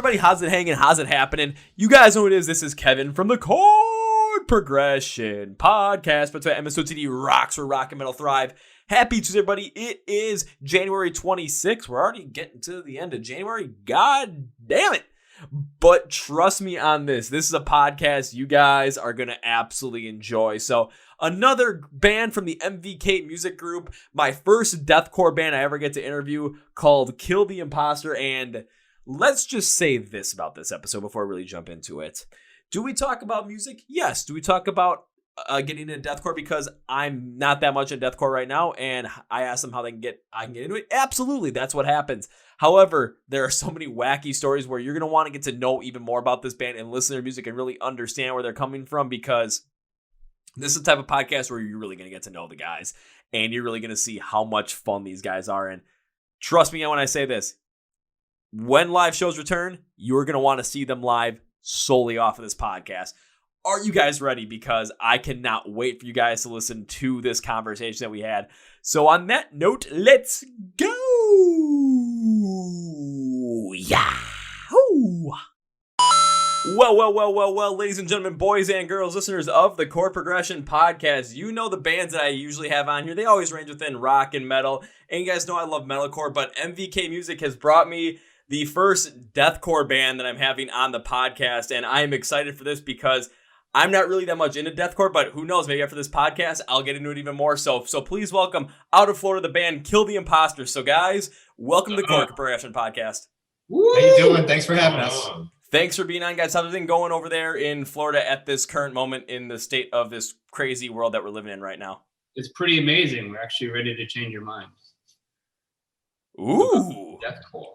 everybody? How's it hanging? How's it happening? You guys know who it is. This is Kevin from the Chord Progression Podcast. But episode CD rocks where rock and metal thrive. Happy Tuesday, everybody. It is January 26th. We're already getting to the end of January. God damn it. But trust me on this. This is a podcast you guys are going to absolutely enjoy. So another band from the MVK music group. My first deathcore band I ever get to interview called Kill the Imposter. And let's just say this about this episode before I really jump into it. Do we talk about music? Yes. Do we talk about getting into deathcore? Because I'm not that much in deathcore right now, and I asked them how I can get into it. Absolutely, that's what happens. However, there are so many wacky stories where you're going to want to get to know even more about this band and listen to their music and really understand where they're coming from, because this is the type of podcast where you're really going to get to know the guys, and you're really going to see how much fun these guys are. And trust me when I say this, when live shows return, you're going to want to see them live solely off of this podcast. Are you guys ready? Because I cannot wait for you guys to listen to this conversation that we had. So on that note, let's go. Yahoo! Well, ladies and gentlemen, boys and girls, listeners of the Chord Progression Podcast, you know the bands that I usually have on here. They always range within rock and metal. And you guys know I love metalcore, but MVK Music has brought me the first deathcore band that I'm having on the podcast. And I am excited for this because I'm not really that much into deathcore, but who knows, maybe after this podcast, I'll get into it even more. So please welcome out of Florida, the band Kill the Imposter. So guys, welcome to the Chord Progression Podcast. Woo! How you doing? Thanks for having us. Thanks for being on, guys. How's everything going over there in Florida at this current moment in the state of this crazy world that we're living in right now? It's pretty amazing. We're actually ready to change your minds. Ooh. Deathcore.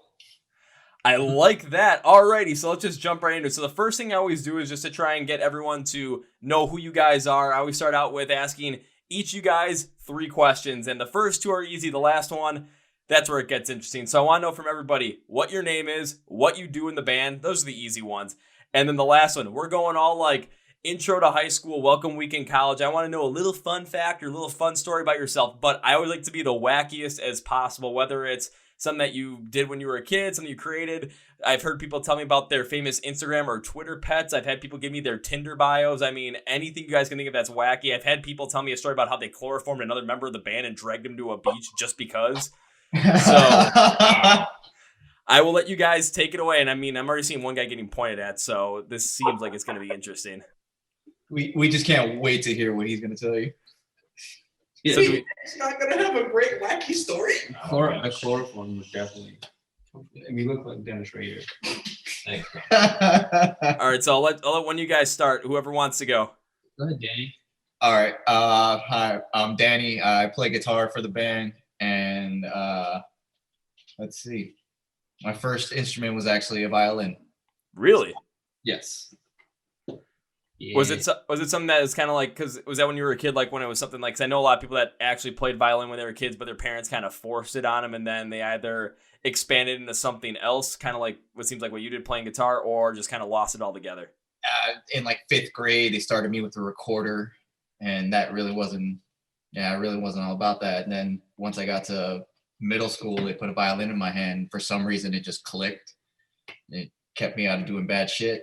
I like that. Alrighty, so let's just jump right into it. So the first thing I always do is just to try and get everyone to know who you guys are. I always start out with asking each you guys 3 questions, and the first 2 are easy. The last one, that's where it gets interesting. So I want to know from everybody what your name is, what you do in the band. Those are the easy ones. And then the last one, we're going all like intro to high school, welcome week in college. I want to know a little fun fact or a little fun story about yourself, but I always like to be the wackiest as possible, whether it's something that you did when you were a kid, something you created. I've heard people tell me about their famous Instagram or Twitter pets. I've had people give me their Tinder bios. I mean, anything you guys can think of that's wacky. I've had people tell me a story about how they chloroformed another member of the band and dragged him to a beach just because. So I will let you guys take it away. And I mean, I'm already seeing one guy getting pointed at, so this seems like it's going to be interesting. We just can't wait to hear what he's going to tell you. Yeah, So it's not gonna have a great wacky story. The chloroform was definitely. We look like Dennis right here. Thanks. All right, so I'll let one of you guys start. Whoever wants to go. Go ahead, Danny. All right. Hi, I'm Danny. I play guitar for the band, and let's see. My first instrument was actually a violin. Really? Yes. Yeah. Was it something that is kind of like, because was that when you were a kid, like when it was something like, because I know a lot of people that actually played violin when they were kids, but their parents kind of forced it on them, and then they either expanded into something else, kind of like what seems like what you did playing guitar, or just kind of lost it altogether? In like 5th grade, they started me with a recorder, and that really wasn't all about that. And then once I got to middle school, they put a violin in my hand. For some reason, it just clicked. It kept me out of doing bad shit.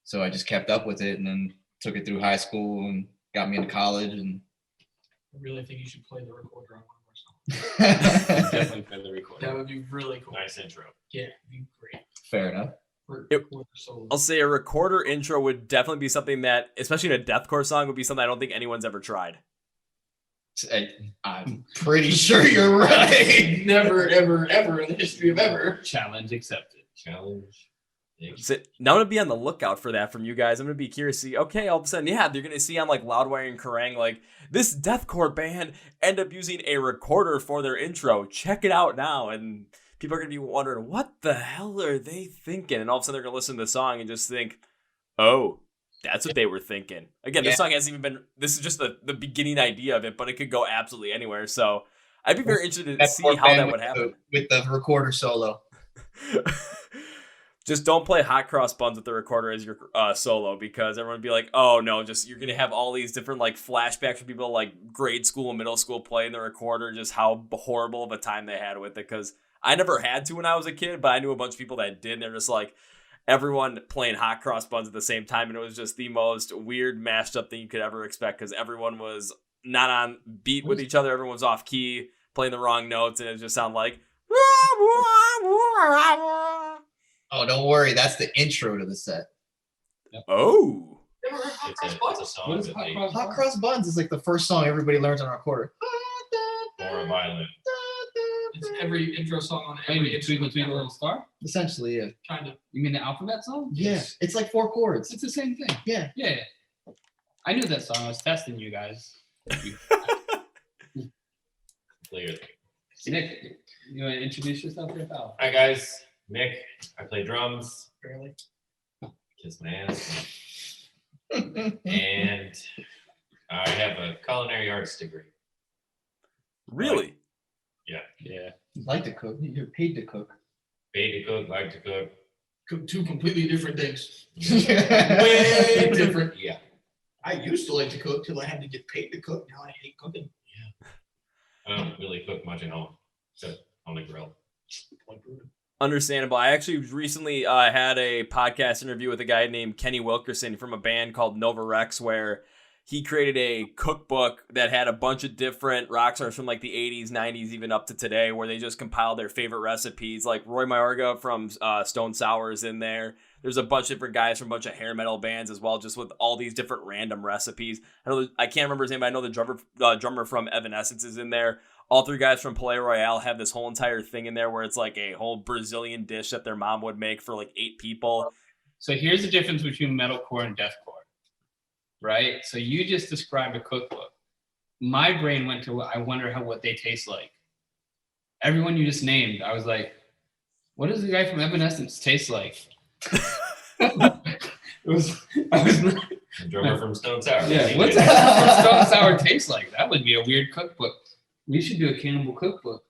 So I just kept up with it, and then took it through high school and got me into college. And I really think you should play the recorder on one of our songs. Definitely play the recorder. That would be really cool. Nice intro. Yeah, it'd be great. Fair enough. Recorder solo. I'll say a recorder intro would definitely be something that, especially in a deathcore song, would be something I don't think anyone's ever tried. I'm pretty sure you're right. Never, ever, ever in the history of ever. Challenge accepted. Challenge. So now I'm going to be on the lookout for that from you guys. I'm going to be curious to see, okay, all of a sudden, yeah, they're going to see on like Loudwire and Kerrang, like this deathcore band end up using a recorder for their intro. Check it out now. And people are going to be wondering, what the hell are they thinking? And all of a sudden they're going to listen to the song and just think, oh, that's what they were thinking. Again, this song hasn't even been, this is just the beginning idea of it, but it could go absolutely anywhere. So I'd be very interested to see how that would happen. With the recorder solo. Just don't play Hot Cross Buns with the recorder as your solo, because everyone would be like, oh no, just you're going to have all these different like flashbacks for people like grade school and middle school playing the recorder, just how horrible of a time they had with it. Because I never had to when I was a kid, but I knew a bunch of people that did. And they're just like, everyone playing hot cross buns at the same time, and it was just the most weird mashed up thing you could ever expect because everyone was not on beat with each other. Everyone was off key, playing the wrong notes, and it just sounded like. Oh, don't worry. That's the intro to the set. Oh. Never heard Hot It's Cross a Buns? song What is that hot they cross? Hot Cross Buns is like the first song everybody learns on our quarter. or a violin. It's every intro song on Maybe every Twinkle instrument Twinkle ever. Little Star? Essentially, yeah. Kind of. You mean the alphabet song? Yeah, it's like 4 chords. It's the same thing. Yeah. Yeah. I knew that song. I was testing you guys. Clearly. Nick, you want to introduce yourself here, pal? Hi guys, Nick. I play drums. Barely. Kiss my ass. And I have a culinary arts degree. Really? Yeah. You like to cook. You're paid to cook. Paid to cook, like to cook. Two completely different things. Yeah. Way different. Yeah. I used to like to cook till I had to get paid to cook. Now I hate cooking. I don't really cook much at home, except on the grill. Understandable. I actually recently had a podcast interview with a guy named Kenny Wilkerson from a band called Nova Rex, where he created a cookbook that had a bunch of different rock stars from like the 80s, 90s, even up to today, where they just compiled their favorite recipes. Like Roy Mayorga from Stone Sour is in there. There's a bunch of different guys from a bunch of hair metal bands as well, just with all these different random recipes. I can't remember his name, but I know the drummer from Evanescence is in there. All 3 guys from Palais Royale have this whole entire thing in there where it's like a whole Brazilian dish that their mom would make for like 8 people. So here's the difference between metalcore and deathcore, right? So you just described a cookbook. My brain went to, I wonder what they taste like. Everyone you just named, I was like, what does the guy from Evanescence taste like? I was The drummer from Stone Sour. yeah, what's that Stone Sour taste like? That would be a weird cookbook. We should do a cannibal cookbook.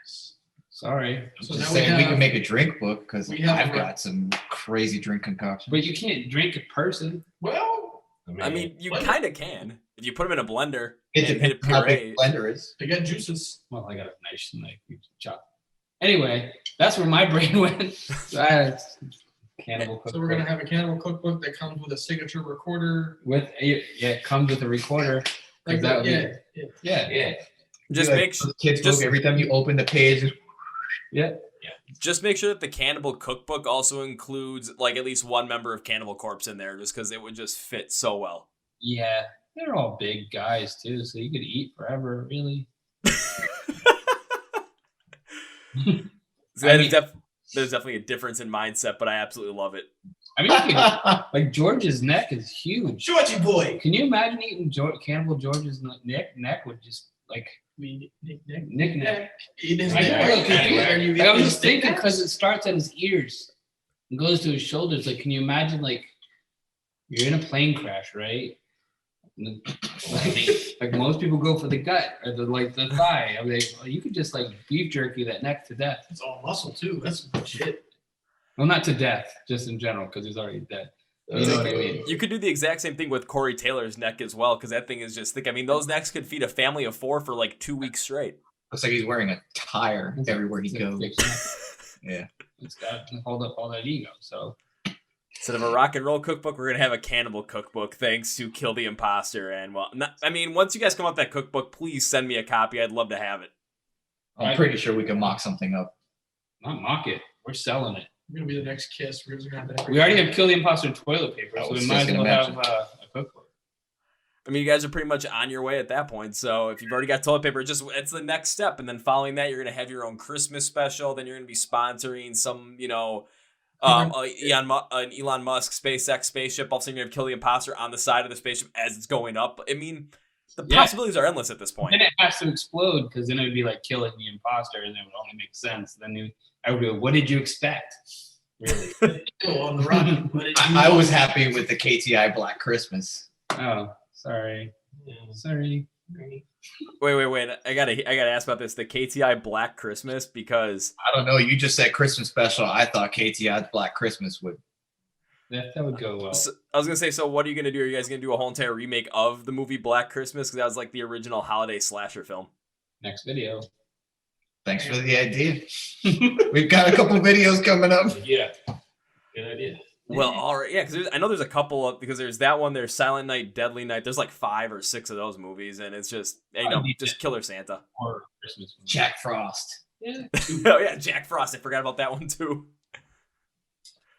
Yes. Sorry. So Just now saying we have- can make a drink book because we have I've a- got some crazy drink concoctions. But you can't drink a person. Well, I mean, you Blender. kind of can. If you put them in a blender It and hit a depends how puree. big the blender is. they got juices. Well, I got a nice knife. You can chop. Anyway, that's where my brain went. Cannibal cookbook. So we're gonna have a cannibal cookbook that comes with a signature recorder. with it comes with a recorder. Like that would be- yeah. Yeah. Yeah. Just Like make those kids just- book, every time you open the page. Yeah. Just make sure that the Cannibal Cookbook also includes like at least one member of Cannibal Corpse in there, just because it would just fit so well. Yeah. They're all big guys too, so you could eat forever, really. So that I is there's definitely a difference in mindset, but I absolutely love it. I mean, you could, like George's neck is huge. Georgie boy. Can you imagine eating Cannibal George's neck would just like Nick. neck. Eat his I neck. got a little confused. Are you Like, I was eating just his thinking neck? because it starts at his ears and goes to his shoulders. Like, can you imagine like you're in a plane crash, right? And like most people go for the gut or the thigh. I mean, you could just like beef jerky that neck to death. It's all muscle too. That's shit. Well, not to death, just in general, because he's already dead. You know what I mean? You could do the exact same thing with Corey Taylor's neck as well, because that thing is just thick. I mean, those necks could feed a family of 4 for like 2 weeks straight. Looks like he's wearing a tire everywhere he It's a goes. fixed neck. Yeah. It's got to hold up all that ego. So Instead of a rock and roll cookbook, we're gonna have a cannibal cookbook, thanks to Kill the Imposter. And well, I mean, once you guys come up with that cookbook, please send me a copy. I'd love to have it. I'm pretty sure we can mock something up. not mock it. We're selling it. We're gonna be the next Kiss. We're just gonna have that. We already have Kill the Imposter toilet paper, I so was we just might as gonna well have mention. a cookbook. I mean, you guys are pretty much on your way at that point. So if you've already got toilet paper, it's the next step. And then following that, you're gonna have your own Christmas special. Then you're gonna be sponsoring some, Elon Musk SpaceX spaceship. Also, you're gonna Kill the Imposter on the side of the spaceship as it's going up. I mean, the Yeah. possibilities are endless at this point. Then it has to explode because then it would be like killing the imposter, and it would only make sense. Then I would go, "What did you expect?" Really? on the rocket. But it- I was happy with the KTI Black Christmas. Oh, sorry. Sorry. Wait. I gotta ask about this. The KTI Black Christmas, because I don't know. You just said Christmas special. I thought KTI's Black Christmas would. That would go well. so, I was gonna say, so what are you gonna do? Are you guys gonna do a whole entire remake of the movie Black Christmas? Because that was like the original holiday slasher film. Next video. Thanks for the idea. We've got a couple videos coming up. Yeah. Good idea. Well, all right, yeah, because I know there's a couple of because there's that one, there's Silent Night, Deadly Night. There's like 5 or 6 of those movies, and it's just just Killer Santa. Or Christmas movie. Jack Frost. Yeah. Oh yeah, Jack Frost. I forgot about that one too.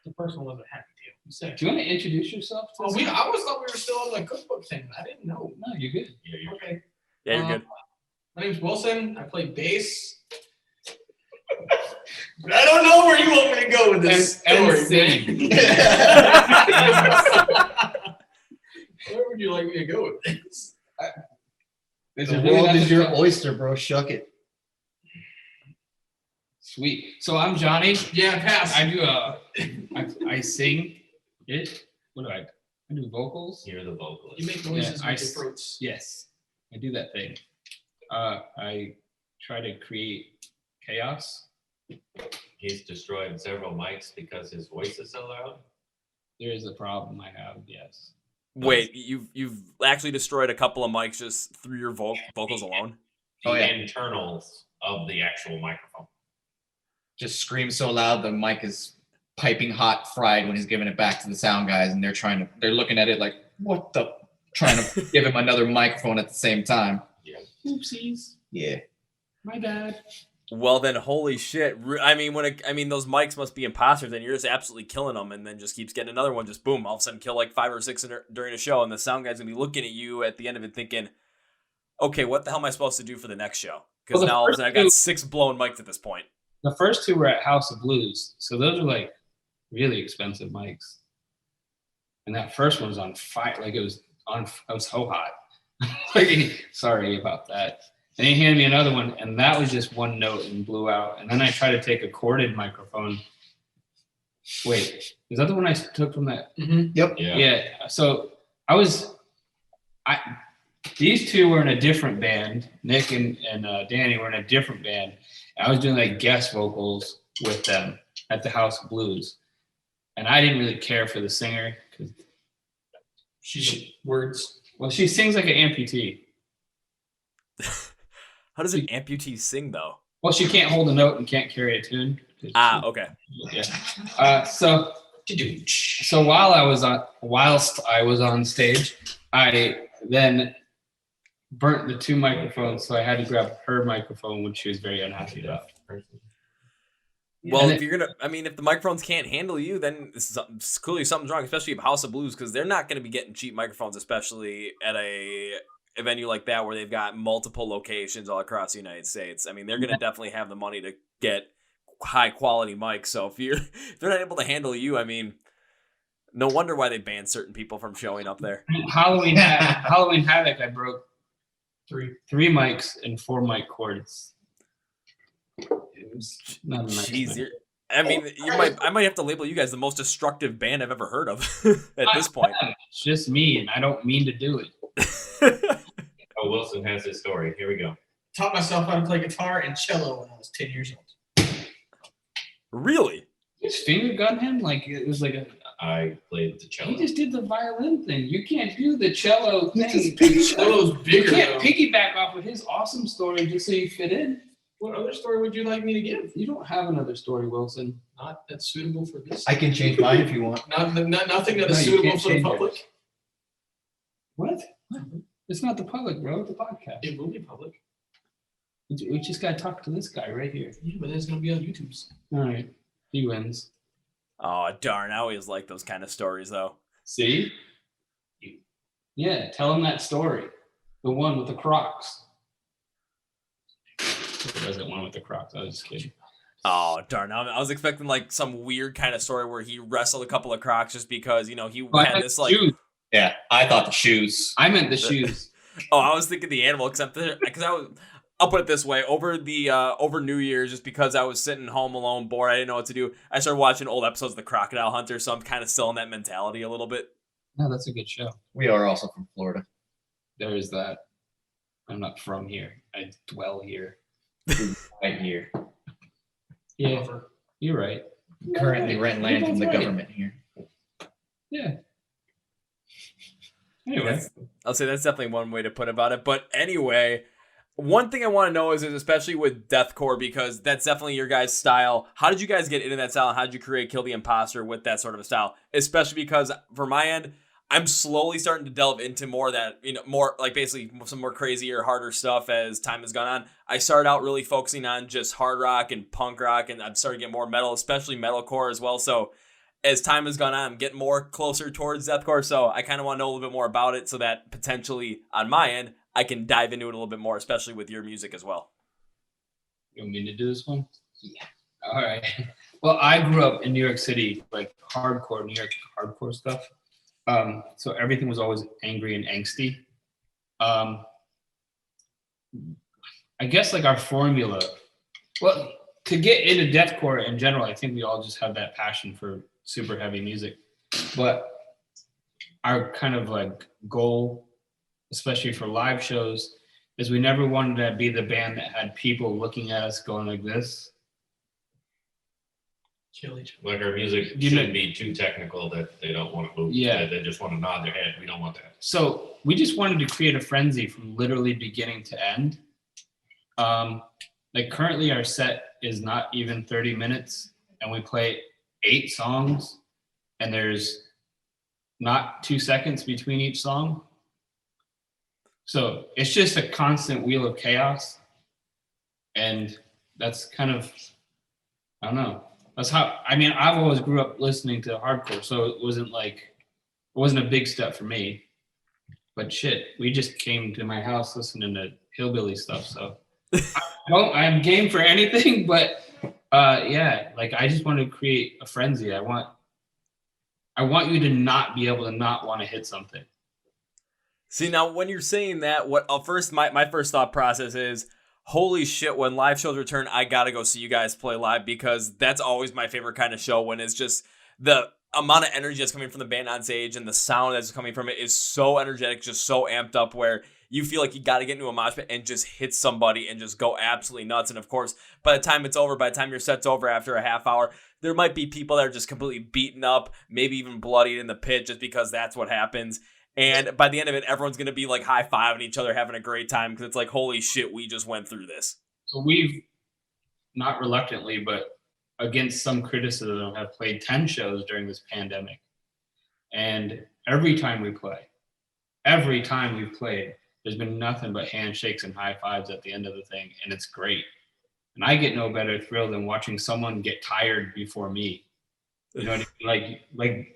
The first one was a happy deal. You said. Do you want to introduce yourself? To Oh, us? I always thought we were still on the cookbook thing. I didn't know. No, you're good. Yeah, you're Okay. Yeah, you're good. My name's Wilson. I play bass. I don't know where you want me to go with this And story. sing. Where would you like me to go with this? The world is your oyster, bro. Shuck it. Sweet. So I'm Johnny. Yeah, pass. I do I sing it. What do I do vocals. the vocalist. You make noises Yeah, with your throats. Yes, I do that thing. I try to create chaos. He's destroyed several mics because his voice is so loud. There is a problem I have. Yes. Wait, you've actually destroyed a couple of mics just through your vocals alone? The Oh, yeah. internals of the actual microphone. Just screams so loud the mic is piping hot fried when he's giving it back to the sound guys, and they're looking at it like, what the? Trying to give him another microphone at the same time. Oopsies. Yeah. My bad. Well, then, holy shit! I mean, those mics must be imposters, and you're just absolutely killing them, and then just keeps getting another one. Just boom, all of a sudden, kill like 5 or 6 during a show, and the sound guy's gonna be looking at you at the end of it, thinking, "Okay, what the hell am I supposed to do for the next show?" Because Well, now all of a sudden, I got 6 blown mics at this point. The first 2 were at House of Blues, so those are like really expensive mics. And that first one was on fire, like it was so hot. Like, sorry about that. And he handed me another one, and that was just one note and blew out. And then I tried to take a corded microphone. Wait, is that the one I took from that? Mm-hmm. Yep. Yeah. So these 2 were in a different band. Nick and Danny were in a different band. I was doing like guest vocals with them at the House of Blues, and I didn't really care for the singer because Words. well, she sings like an amputee. How does an amputee sing, though? Well, she can't hold a note and can't carry a tune. Okay. Yeah. So whilst I was on stage, I then burnt the 2 microphones, so I had to grab her microphone, which she was very unhappy about. Well, And if the microphones can't handle you, then clearly something's wrong, especially at House of Blues, because they're not going to be getting cheap microphones, especially at a venue like that where they've got multiple locations all across the United States. I mean, they're going to definitely have the money to get high quality mics. So if they're not able to handle you, I mean, no wonder why they banned certain people from showing up there. Halloween Havoc, I broke 3 mics and 4 mic cords. It was not a nice Jeez, thing. I might have to label you guys the most destructive band I've ever heard of at this point. It's just me, and I don't mean to do it. Oh, Wilson has his story. Here we go. Taught myself how to play guitar and cello when I was 10 years old. Really? His finger gun him like it was like I played the cello. he just did the violin thing. You can't do the cello thing. Cello's You bigger, can't though. piggyback off of his awesome story just so you fit in. What other story would you like me to give? You don't have another story, Wilson. Not that's suitable for this. I can change mine if you want. Nothing that No, is you suitable can't for the change it. public. What? It's not the public, bro. It's the podcast. It will be public. We just gotta talk to this guy right here. Yeah, but it's gonna be on YouTube. All right, he wins. Oh, darn. I always like those kind of stories, though. See? Yeah, tell him that story. The one with the Crocs. It wasn't one with the Crocs. I was just kidding. Oh, darn. I was expecting like some weird kind of story where he wrestled a couple of Crocs just because, he had this like... Shoes. Yeah, I thought the shoes. I meant the shoes. Oh, I was thinking the animal, because I'll put it this way, over New Year's, just because I was sitting home alone, bored, I didn't know what to do, I started watching old episodes of The Crocodile Hunter, so I'm kind of still in that mentality a little bit. No, that's a good show. We are also from Florida. There is that. I'm not from here. I dwell here. Right here. Yeah, you're right. Currently rent land from the government here. Yeah. Anyway, I'll say that's definitely one way to put about it. But anyway, One thing I want to know is especially with deathcore, because that's definitely your guys' style. How did you guys get into that style? And how did you create Kill the Imposter with that sort of a style? Especially because for my end, I'm slowly starting to delve into more of that, more like basically some more crazier, harder stuff as time has gone on. I started out really focusing on just hard rock and punk rock, and I've started to get more metal, especially metalcore as well. So as time has gone on, I'm getting more closer towards deathcore. So I kind of want to know a little bit more about it so that potentially on my end, I can dive into it a little bit more, especially with your music as well. You want me to do this one? Yeah. All right. Well, I grew up in New York City, like hardcore, New York hardcore stuff. So everything was always angry and angsty. I guess like our formula, well, to get into deathcore in general, I think we all just have that passion for super heavy music. But our kind of like goal, especially for live shows, is we never wanted to be the band that had people looking at us going like this. Kill each other. Like our music shouldn't be too technical that they don't want to move. Yeah. They just want to nod their head. We don't want that. So we just wanted to create a frenzy from literally beginning to end. Like currently our set is not even 30 minutes and we play 8 songs and there's not 2 seconds between each song. So it's just a constant wheel of chaos. And that's kind of, I don't know. That's how, I mean, I've always grew up listening to hardcore. So it wasn't a big step for me. But shit, we just came to my house listening to hillbilly stuff. So I'm game for anything. But yeah, like I just want to create a frenzy. I want you to not be able to not want to hit something. See, now when you're saying that, what first my first thought process is, holy shit, when live shows return, I gotta go see you guys play live, because that's always my favorite kind of show, when it's just the amount of energy that's coming from the band on stage and the sound that's coming from it is so energetic, just so amped up, where you feel like you gotta get into a mosh pit and just hit somebody and just go absolutely nuts. And of course, by the time it's over, by the time your set's over after a half hour, there might be people that are just completely beaten up, maybe even bloodied in the pit, just because that's what happens. And by the end of it, everyone's going to be like high-fiving each other, having a great time, because it's like, holy shit, we just went through this. So we've, not reluctantly, but against some criticism, have played 10 shows during this pandemic. And every time we've played, there's been nothing but handshakes and high fives at the end of the thing, and it's great. And I get no better thrill than watching someone get tired before me. You know what I mean? Like,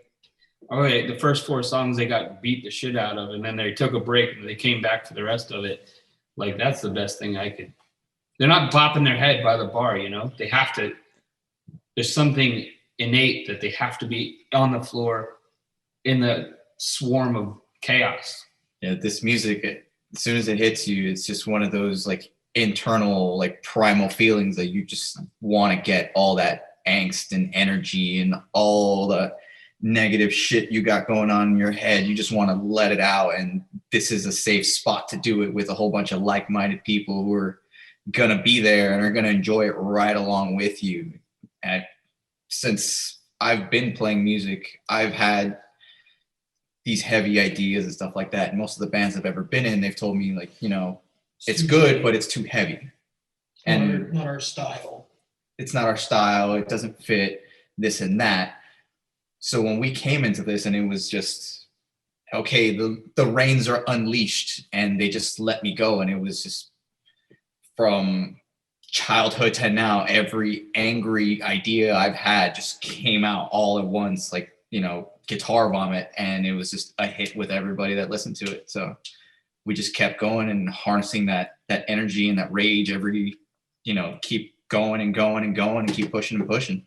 all right, the first 4 songs they got beat the shit out of, and then they took a break and they came back for the rest of it. Like, that's the best thing I could. They're not bopping their head by the bar, you know? They have to. There's something innate that they have to be on the floor in the swarm of chaos. Yeah, this music, as soon as it hits you, it's just one of those like internal, like primal feelings that you just want to get all that angst and energy and all the negative shit you got going on in your head. You just want to let it out, and this is a safe spot to do it with a whole bunch of like-minded people who are gonna be there and are gonna enjoy it right along with you. And since I've been playing music, I've had these heavy ideas and stuff like that, and most of the bands I've ever been in, they've told me, like, you know, it's good, but it's too heavy, and not our style. It's not our style, it doesn't fit, this and that. So when we came into this, and it was just, okay, the reins are unleashed, and they just let me go. And it was just, from childhood to now, every angry idea I've had just came out all at once, like, you know, guitar vomit. And it was just a hit with everybody that listened to it. So we just kept going and harnessing that energy and that rage keep going and going and going and keep pushing and pushing.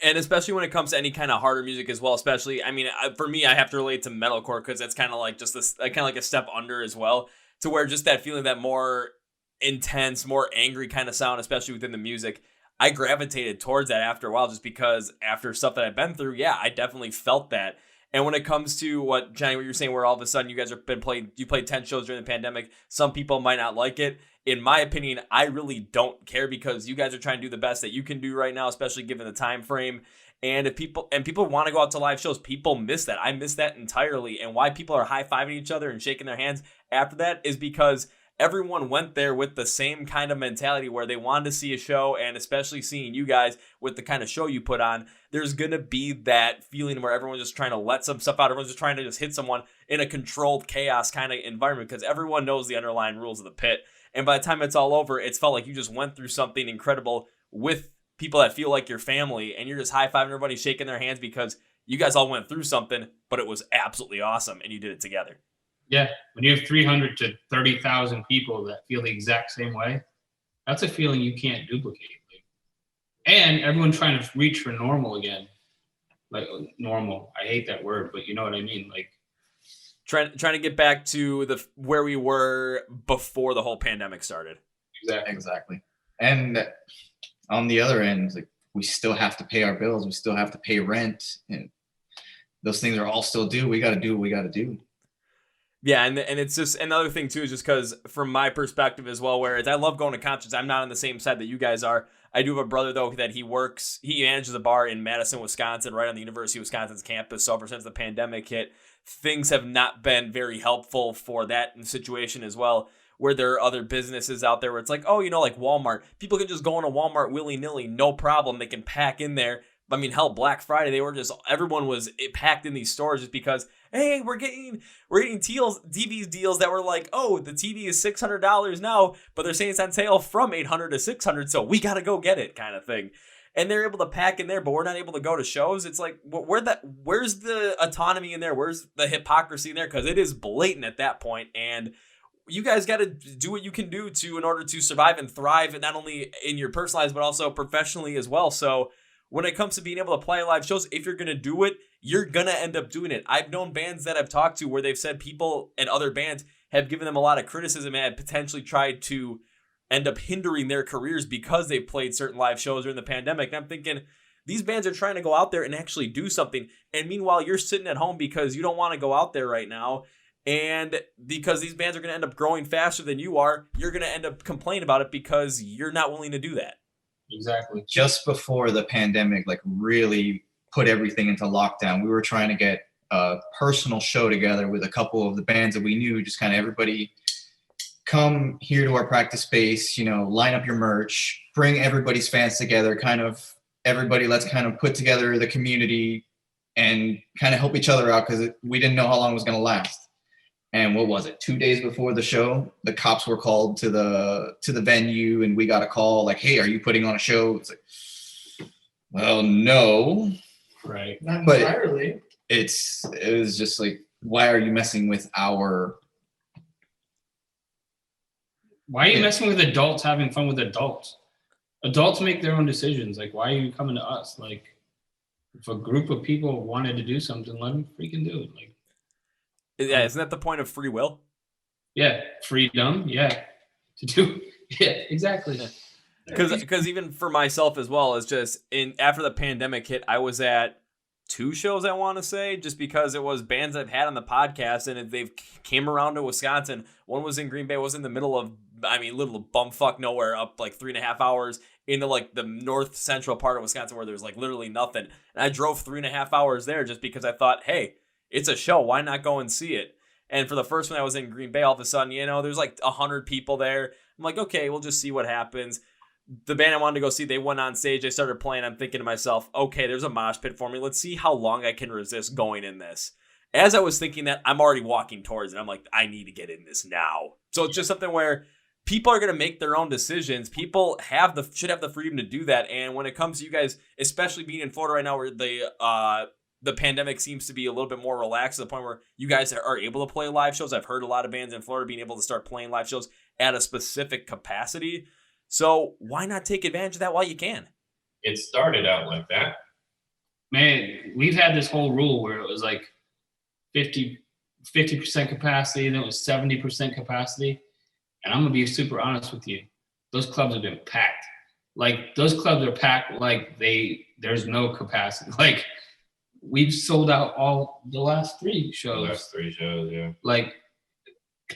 And especially when it comes to any kind of harder music as well, especially, I mean, for me, I have to relate to metalcore, because that's kind of like just this, kind of like a step under as well, to where just that feeling, that more intense, more angry kind of sound, especially within the music, I gravitated towards that after a while, just because after stuff that I've been through, yeah, I definitely felt that. And when it comes to Johnny, what you're saying, where all of a sudden you guys you played 10 shows during the pandemic, some people might not like it. In my opinion, I really don't care, because you guys are trying to do the best that you can do right now, especially given the time frame. And if people want to go out to live shows, people miss that. I miss that entirely. And why people are high-fiving each other and shaking their hands after that is because everyone went there with the same kind of mentality where they wanted to see a show, and especially seeing you guys with the kind of show you put on, there's going to be that feeling where everyone's just trying to let some stuff out. Everyone's just trying to just hit someone in a controlled chaos kind of environment because everyone knows the underlying rules of the pit. And by the time it's all over, it's felt like you just went through something incredible with people that feel like your family, and you're just high-fiving everybody, shaking their hands because you guys all went through something, but it was absolutely awesome, and you did it together. Yeah, when you have 300 to 30,000 people that feel the exact same way, that's a feeling you can't duplicate. And everyone trying to reach for normal again. Like normal, I hate that word, but you know what I mean. Like trying to get back to where we were before the whole pandemic started. Exactly. And on the other end, like we still have to pay our bills. We still have to pay rent, and those things are all still due. We got to do what we got to do. Yeah, and it's just another thing too, is just because from my perspective as well, whereas I love going to concerts, I'm not on the same side that you guys are. I do have a brother though that he manages a bar in Madison, Wisconsin, right on the University of Wisconsin's campus. So ever since the pandemic hit, things have not been very helpful for that situation as well, where there are other businesses out there where it's like, oh, like Walmart, people can just go into Walmart willy-nilly, no problem. They can pack in there. I mean, hell, Black Friday, everyone was packed in these stores just because, hey, we're getting TV deals that were like, oh, the TV is $600 now, but they're saying it's on sale from $800 to $600, so we got to go get it kind of thing. And they're able to pack in there, but we're not able to go to shows. It's like, where's the autonomy in there? Where's the hypocrisy in there? Because it is blatant at that point, and you guys got to do what you can do in order to survive and thrive, and not only in your personal lives, but also professionally as well. So when it comes to being able to play live shows, if you're going to do it, you're going to end up doing it. I've known bands that I've talked to where they've said people and other bands have given them a lot of criticism and have potentially tried to end up hindering their careers because they've played certain live shows during the pandemic. And I'm thinking, these bands are trying to go out there and actually do something. And meanwhile, you're sitting at home because you don't want to go out there right now. And because these bands are going to end up growing faster than you are, you're going to end up complaining about it because you're not willing to do that. Exactly. Just before the pandemic, like really put everything into lockdown, we were trying to get a personal show together with a couple of the bands that we knew, just kind of everybody come here to our practice space, line up your merch, bring everybody's fans together, let's kind of put together the community and kind of help each other out because we didn't know how long it was going to last. And what was it? 2 days before the show, the cops were called to the venue, and we got a call like, "Hey, are you putting on a show?" It's like, well, no, right, not entirely. It was just like, why are you messing with our? Why are you messing with adults having fun with adults? Adults make their own decisions. Like, why are you coming to us? Like, if a group of people wanted to do something, let them freaking do it. Like. Yeah, isn't that the point of free will? Yeah, freedom. Yeah, to do. Yeah, exactly. Because even for myself as well, it's just after the pandemic hit, I was at 2 shows, I want to say, just because it was bands I've had on the podcast, and they've came around to Wisconsin. One was in Green Bay, was in the middle of, little bumfuck nowhere, up like 3.5 hours into like the north central part of Wisconsin where there's like literally nothing. And I drove 3.5 hours there just because I thought, hey, it's a show. Why not go and see it? And for the first one I was in Green Bay, all of a sudden, there's like 100 people there. I'm like, okay, we'll just see what happens. The band I wanted to go see, they went on stage. They started playing. I'm thinking to myself, okay, there's a mosh pit for me. Let's see how long I can resist going in this. As I was thinking that, I'm already walking towards it. I'm like, I need to get in this now. So it's just something where people are going to make their own decisions. People should have the freedom to do that. And when it comes to you guys, especially being in Florida right now where the pandemic seems to be a little bit more relaxed to the point where you guys are able to play live shows. I've heard a lot of bands in Florida being able to start playing live shows at a specific capacity. So why not take advantage of that while you can? It started out like that. Man, we've had this whole rule where it was like 50% capacity, then it was 70% capacity. And I'm going to be super honest with you. Those clubs have been packed. Like, those clubs are packed like there's no capacity. Like, we've sold out all the last 3 shows. The last 3 shows, yeah. Like,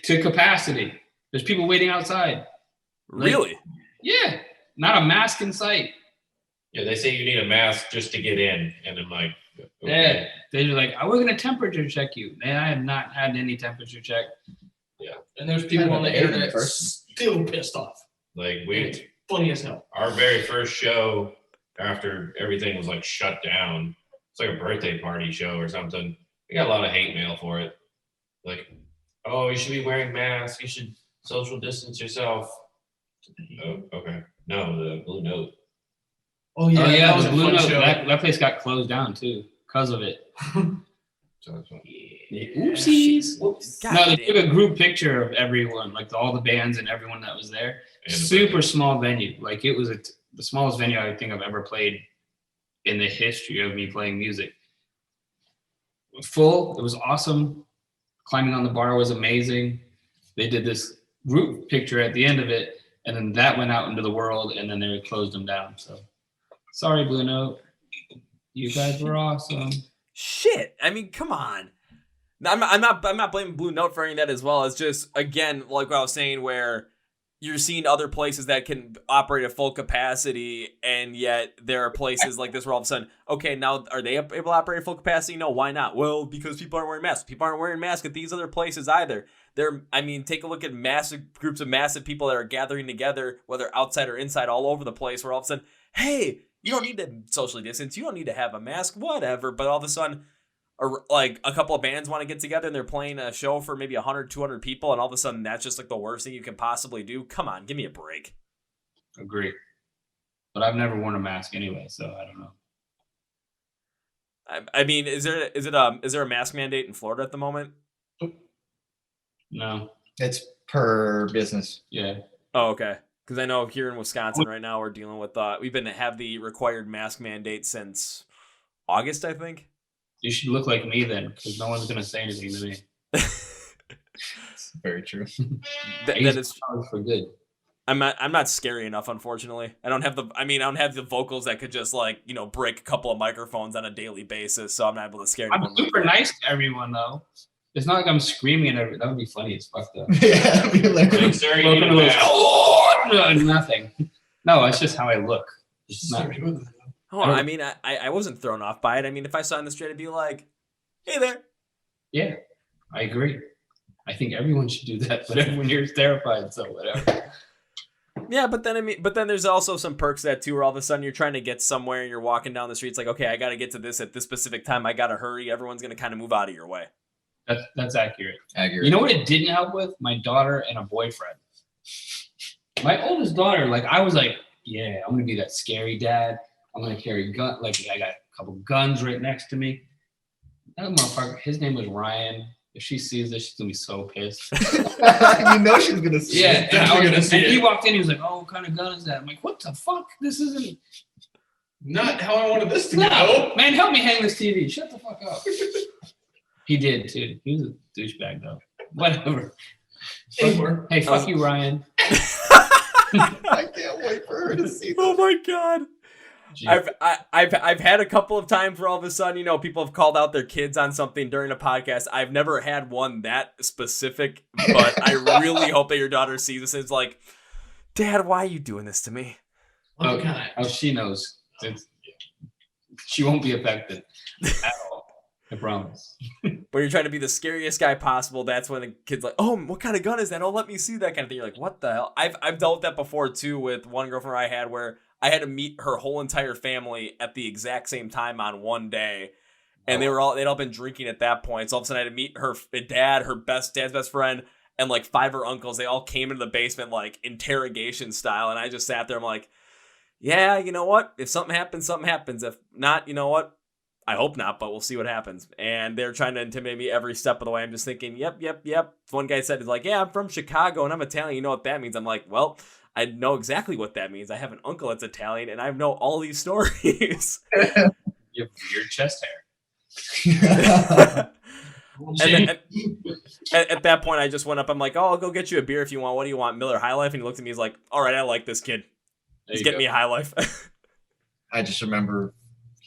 to capacity. There's people waiting outside. Really? Like, yeah. Not a mask in sight. Yeah, they say you need a mask just to get in. And I'm like, okay. Yeah. They're like, we're going to temperature check you. Man, I have not had any temperature check. And there's people on the Kind of internet person. still pissed off. Like It's funny as hell. our very first show after everything was like shut down. It's like a birthday party show or something. We got a lot of hate mail for it. Like, oh, you should be wearing masks. You should social distance yourself. Oh, okay. No, the Blue Note. Oh yeah, Oh yeah, that was the a Blue fun Note. show. That place got closed down too because of it. So that's what, Oopsies. Whoops. God No, they damn. took a group picture of everyone, like all the bands and everyone that was there. and the Super birthday. small venue. Like it was the smallest venue I think I've ever played in the history of me playing music. Full. It was awesome. Climbing on the bar was amazing. They did this group picture at the end of it, and then that went out into the world, and then they closed them down. So sorry, Blue Note. You guys were awesome. Shit. I mean, come on. No, I'm not blaming Blue Note for any of that as well. It's just, again, like what I was saying, where you're seeing other places that can operate at full capacity, and yet there are places like this where all of a sudden, okay, now are they able to operate at full capacity? No, why not? Well, because people aren't wearing masks. People aren't wearing masks at these other places either. Take a look at massive groups of massive people that are gathering together, whether outside or inside, all over the place, where all of a sudden, hey, you don't need to socially distance. You don't need to have a mask, whatever. But all of a sudden, or like a couple of bands want to get together and they're playing a show for maybe 100, 200 people, and all of a sudden that's just like the worst thing you can possibly do. Come on, give me a break. Agree. But I've never worn a mask anyway, so I don't know. I mean, is there a mask mandate in Florida at the moment? No. It's per business. Yeah. Oh, okay. Because I know here in Wisconsin right now we're dealing with we've been to have the required mask mandate since August, I think. You should look like me then, because no one's gonna say anything to me. It's very true. That is. For good. I'm not scary enough, unfortunately. I don't have the vocals that could just break a couple of microphones on a daily basis, so I'm not able to scare I'm anyone. super nice to everyone though. It's not like I'm screaming at everyone. That would be funny as fuck though. Yeah, I mean, like, Like, sir, you Welcome need to a those- mask. Oh, nothing. No, it's just how I look. It's not- Oh, I mean, I wasn't thrown off by it. I mean, if I saw in the street, I'd be like, "Hey there." Yeah, I agree. I think everyone should do that, but everyone here is terrified, so whatever. Yeah, but then there's also some perks to that too, where all of a sudden you're trying to get somewhere and you're walking down the street. It's like, okay, I got to get to this at this specific time. I got to hurry. Everyone's gonna kind of move out of your way. That's accurate. accurate. You know what it didn't help with? My daughter and a boyfriend. My oldest daughter, like I was like, yeah, I'm gonna be that scary dad. I'm gonna carry gun. Like I got a couple guns right next to me. That motherfucker. His name was Ryan. If she sees this, she's gonna be so pissed. You know she's gonna see Yeah, it. definitely gonna see and it. he walked in. He was like, "Oh, what kind of gun is that?" I'm like, "What the fuck? This isn't." Not how I wanted this to No, go. man, help me hang this TV. Shut the fuck up. He did too. He was a douchebag though. Whatever. Anywhere. Hey, fuck you, Ryan. I can't wait for her to see Oh this. my god. Jeez. I've had a couple of times where all of a sudden, people have called out their kids on something during a podcast. I've never had one that specific, but I really hope that your daughter sees this and is like, "Dad, why are you doing this to me?" Okay. Oh, she knows. She won't be affected at all. I promise. When you're trying to be the scariest guy possible, that's when the kid's like, "Oh, what kind of gun is that? Oh, let me see that kind of thing." You're like, "What the hell?" I've dealt with that before too with one girlfriend I had where I had to meet her whole entire family at the exact same time on one day. And they'd all been drinking at that point. So all of a sudden I had to meet her dad, dad's best friend, and like 5 of her uncles. They all came into the basement like interrogation style. And I just sat there. I'm like, yeah, you know what? If something happens, something happens. If not, you know what? I hope not, but we'll see what happens. And they're trying to intimidate me every step of the way. I'm just thinking, yep. One guy said, he's like, yeah, I'm from Chicago and I'm Italian. You know what that means? I'm like, well, I know exactly what that means. I have an uncle that's Italian and I know all these stories. You have weird chest hair. And then, at that point, I just went up. I'm like, oh, I'll go get you a beer if you want. What do you want? Miller High Life? And he looked at me. He's like, all right, I like this kid. He's getting me a High Life. I just remember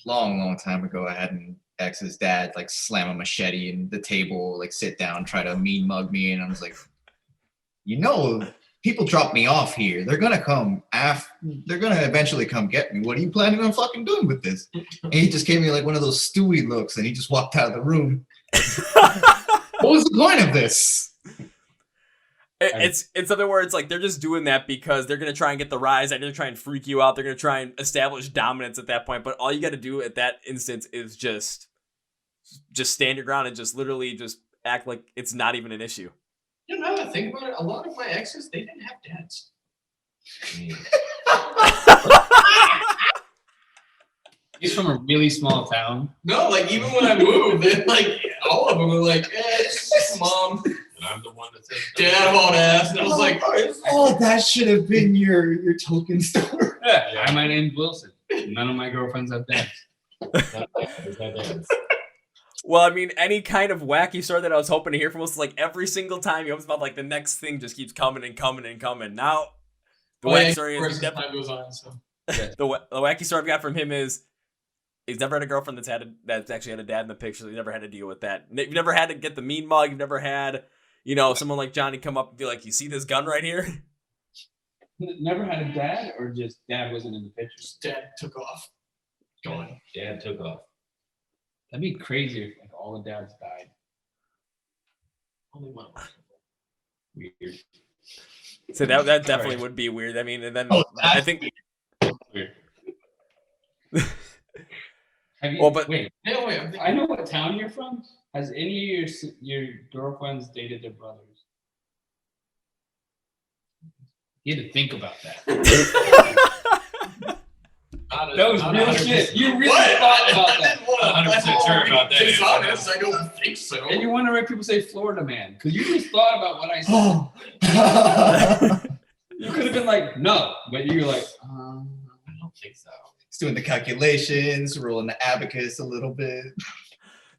long time ago, I had an ex's dad like slam a machete in the table, like sit down, try to mean mug me. And I was like, people drop me off here. They're going to come they're going to eventually come get me. What are you planning on fucking doing with this? And he just gave me like one of those Stewie looks and he just walked out of the room. What was the point of this? It's something where it's like they're just doing that because they're gonna try and get the rise. They're gonna try and freak you out. They're gonna try and establish dominance at that point. But all you got to do at that instance is just stand your ground and just literally just act like it's not even an issue. You know, now that I think about it, a lot of my exes, they didn't have dads. He's from a really small town. No, like even when I moved, then like all of them were like, it's just mom. And I'm the one that says Dad hauled ass. And I was like, Oh, that should have been your token store. Yeah, my name's Wilson. None of my girlfriends have dads. Well, I mean, any kind of wacky story that I was hoping to hear from us, like every single time you open about like the next thing just keeps coming and coming and coming. Now, the wacky story is time goes on. So the wacky story I've got from him is he's never had a girlfriend that's actually had a dad in the picture. He never had to deal with that. You've never had to get the mean mug. You've never had, someone like Johnny come up and be like, "You see this gun right here?" Never had a dad, or just dad wasn't in the picture? dad took off. Gone. Dad took off. That'd be crazy if like all the dads died. Only one. Weird. So that definitely would be weird. I mean, and then I think. Weird. Have you, Well, but Wait, I know what town you're from. Has any of your girlfriends dated their brothers? You had to think about that. That was real shit. You really thought about that. I'm 100% sure about that. It's honest. I don't think so. And you wonder why people say Florida man, because you just thought about what I said. Oh. You could have been like, no, but you're like, I don't think so. He's doing the calculations, rolling the abacus a little bit.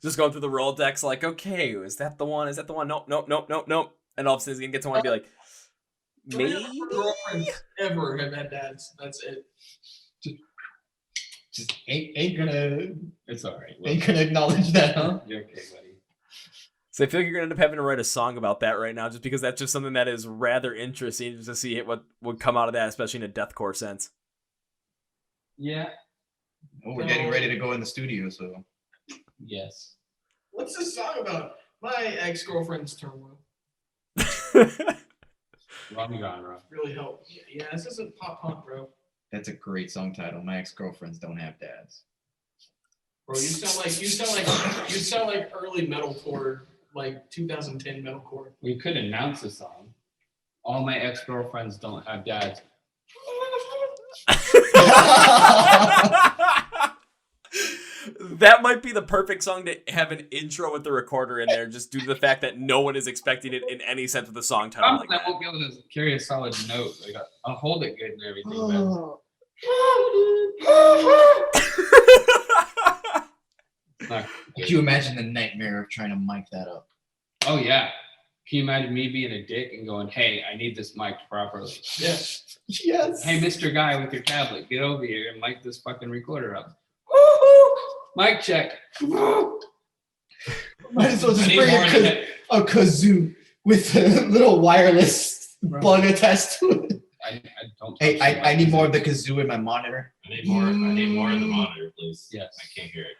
just going through the Rolodex, like, okay, is that the one? Is that the one? Nope. And all of a sudden he's gonna get to one and be like, maybe. Girlfriends ever have had dads. That's it. Just ain't gonna it's all right. ain't gonna acknowledge that, huh? You're okay, buddy. So I feel like you're gonna end up having to write a song about that right now, just because that's just something that is rather interesting just to see what would come out of that, especially in a deathcore sense. Yeah. Well, we're getting ready to go in the studio, so. Yes. What's this song about? My ex-girlfriend's turmoil. Wrong genre. Really helped. Yeah, this isn't pop punk, bro. That's a great song title. My ex-girlfriends don't have dads. Bro, you sound like early metalcore, like 2010 metalcore. We could announce a song. All my ex-girlfriends don't have dads. That might be the perfect song to have an intro with the recorder in there, just due to the fact that no one is expecting it in any sense with the song title. Like I that. won't be able to carry a solid note. Like I'll hold it good and everything. But Could you imagine the nightmare of trying to mic that up? oh yeah. Can you imagine me being a dick and going, hey, I need this mic'd properly? Yeah. Yes. Hey, Mr. Guy with your tablet, get over here and mic this fucking recorder up. Mic check. Might as well just I need bring more than that. a kazoo with a little wireless plug attached to it. I don't. Hey, I need more of the kazoo in my monitor. I need more of the monitor, please. Yes. I can't hear it.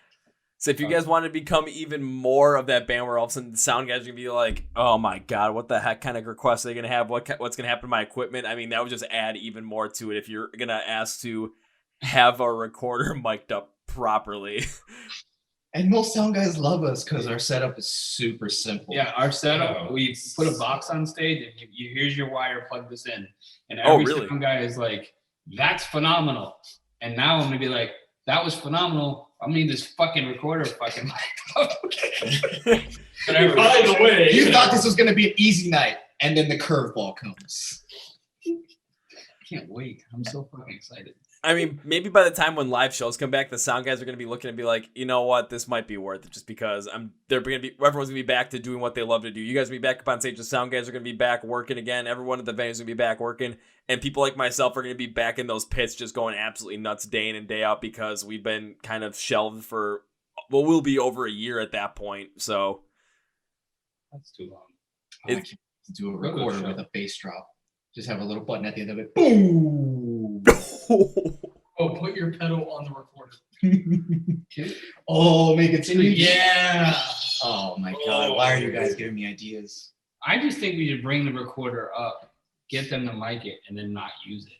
So if you guys want to become even more of that band where all of a sudden the sound guys are going to be like, oh my God, what the heck kind of requests are they going to have? What's going to happen to my equipment? I mean, that would just add even more to it if you're going to ask to have a recorder mic'd up properly. And most sound guys love us because our setup is super simple. Yeah, our setup, Oh. we put a box on stage and here's your wire, plug this in. And Oh, every really? sound guy is like, that's phenomenal. And now I'm going to be like, that was phenomenal. I need this fucking recorder fucking mic. Whatever. By the way, You thought this was going to be an easy night, and then the curveball comes. I can't wait. I'm so fucking excited. I mean, maybe by the time when live shows come back, the sound guys are going to be looking and be like, you know what, this might be worth it, just because everyone's going to be back to doing what they love to do. You guys will be back up on stage. The sound guys are going to be back working again. Everyone at the venue is going to be back working, and people like myself are going to be back in those pits, just going absolutely nuts day in and day out because we've been kind of shelved for, well, we'll be over a year at that point. So That's too long. I like to do a Go to the recorder show. with a bass drop. Just have a little button at the end of it. Boom! oh, put your pedal on the recorder. Oh, make it sweet. Yeah. Oh my God! Why are you guys giving me ideas? I just think we should bring the recorder up, get them to mic it, and then not use it.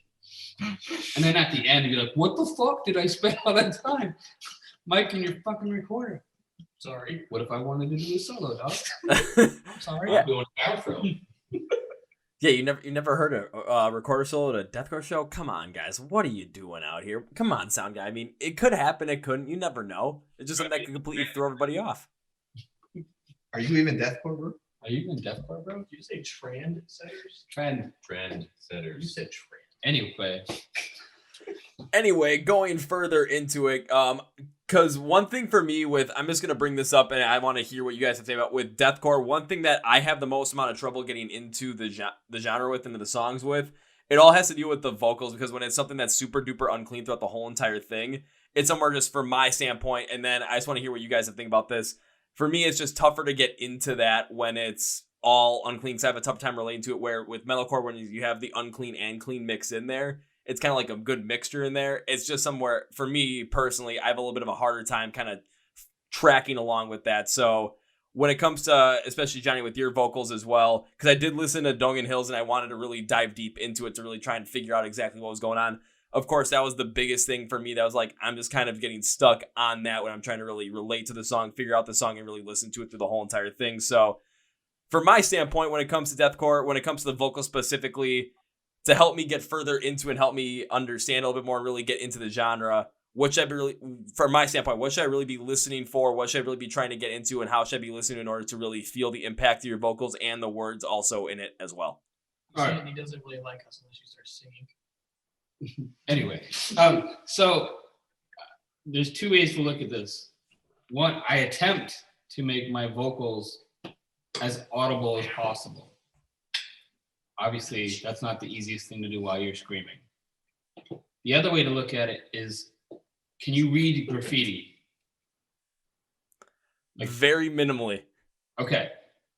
And then at the end, be like, what the fuck did I spend all that time micing your fucking recorder? Sorry. What if I wanted to do a solo, dog? I'm sorry. I'm doing an outro. Yeah, you never heard a recorder solo at a deathcore show? Come on, guys. What are you doing out here? Come on, sound guy. I mean, it could happen. It couldn't. You never know. It's just something that could completely throw everybody off. Are you even deathcore, bro? Are you in deathcore, bro? Did you say trendsetters? Trend. Trendsetters. You said trend. Anyway, Going further into it, because one thing for me with, I'm just going to bring this up and I want to hear what you guys have to say about with deathcore. One thing that I have the most amount of trouble getting into the genre with, into the songs with, it all has to do with the vocals, because when it's something that's super duper unclean throughout the whole entire thing, it's somewhere just from my standpoint. And then I just want to hear what you guys have to think about this. For me, it's just tougher to get into that when it's all unclean, because I have a tough time relating to it, where with metalcore, when you have the unclean and clean mix in there, it's kind of like a good mixture in there. It's just somewhere, for me personally, I have a little bit of a harder time kind of tracking along with that. So when it comes to, especially Johnny, with your vocals as well, because I did listen to Dongan Hills and I wanted to really dive deep into it to really try and figure out exactly what was going on. Of course, that was the biggest thing for me. That was like, I'm just kind of getting stuck on that when I'm trying to really relate to the song, figure out the song, and really listen to it through the whole entire thing. So from my standpoint, when it comes to deathcore, when it comes to the vocals specifically, to help me get further into and help me understand a little bit more and really get into the genre, what should I be really, from my standpoint, what should I really be listening for? What should I really be trying to get into, and how should I be listening in order to really feel the impact of your vocals and the words also in it as well? All right. Saying he doesn't really like us unless you start singing. Anyway, so there's two ways to look at this. One, I attempt to make my vocals as audible as possible. Obviously, that's not the easiest thing to do while you're screaming. The other way to look at it is, can you read graffiti? Very minimally. Okay.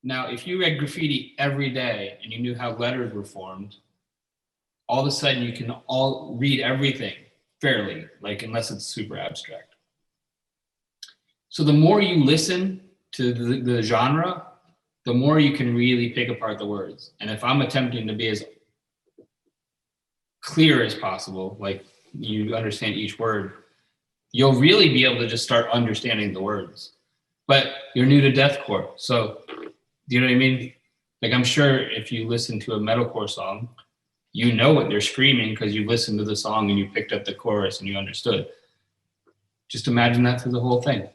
Now, if you read graffiti every day and you knew how letters were formed, all of a sudden you can all read everything fairly, like unless it's super abstract. So the more you listen to the genre, the more you can really pick apart the words. And if I'm attempting to be as clear as possible, like you understand each word, you'll really be able to just start understanding the words. But you're new to deathcore, so do you know what I mean? Like, I'm sure if you listen to a metalcore song, you know what they're screaming because you listened to the song and you picked up the chorus and you understood. Just imagine that through the whole thing.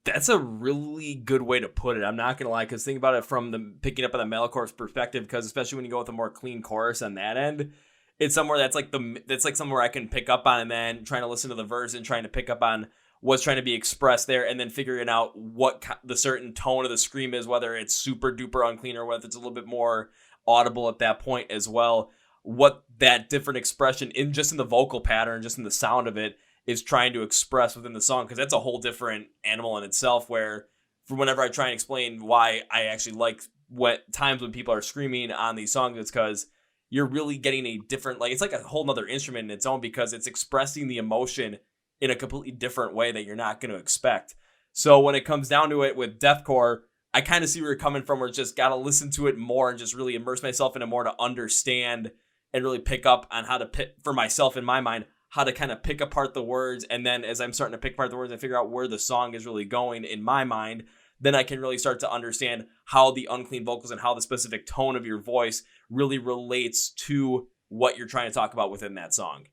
That's a really good way to put it. I'm not going to lie, because think about it from the picking up on the metalcore perspective, because especially when you go with a more clean chorus on that end, it's somewhere that's like somewhere I can pick up on, and then trying to listen to the verse and trying to pick up on what's trying to be expressed there, and then figuring out what the certain tone of the scream is, whether it's super duper unclean or whether it's a little bit more audible at that point as well. What that different expression in the vocal pattern, just in the sound of it, is trying to express within the song, because that's a whole different animal in itself, where for whenever I try and explain why I actually like what times when people are screaming on these songs, it's because you're really getting a different, like, it's like a whole nother instrument in its own, because it's expressing the emotion in a completely different way that you're not going to expect. So when it comes down to it with deathcore, I kind of see where you're coming from, where it's just got to listen to it more and just really immerse myself in it more to understand and really pick up on how to pick, for myself in my mind, how to kind of pick apart the words. And then as I'm starting to pick apart the words and figure out where the song is really going in my mind, then I can really start to understand how the unclean vocals and how the specific tone of your voice really relates to what you're trying to talk about within that song.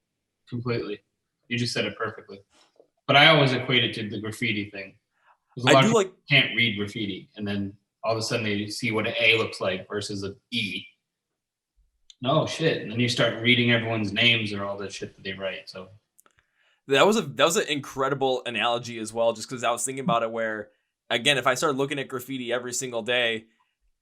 Completely. You just said it perfectly. But I always equate it to the graffiti thing. I do like, can't read graffiti, and then all of a sudden they see what an A looks like versus an E. No shit. And then you start reading everyone's names or all the shit that they write. So that was an incredible analogy as well, just because I was thinking about it where, again, if I started looking at graffiti every single day,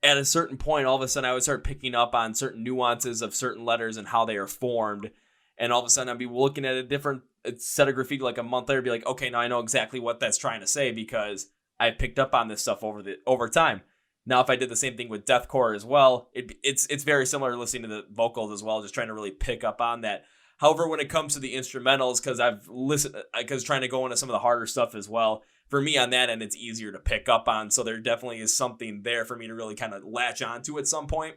at a certain point, all of a sudden I would start picking up on certain nuances of certain letters and how they are formed. And all of a sudden I'd be looking at a different set of graffiti like a month later, be like, okay, now I know exactly what that's trying to say because I picked up on this stuff over time. Now, if I did the same thing with deathcore as well, it's very similar to listening to the vocals as well, just trying to really pick up on that, However, when it comes to the instrumentals, because trying to go into some of the harder stuff as well, for me on that end, it's easier to pick up on. So there definitely is something there for me to really kind of latch onto at some point.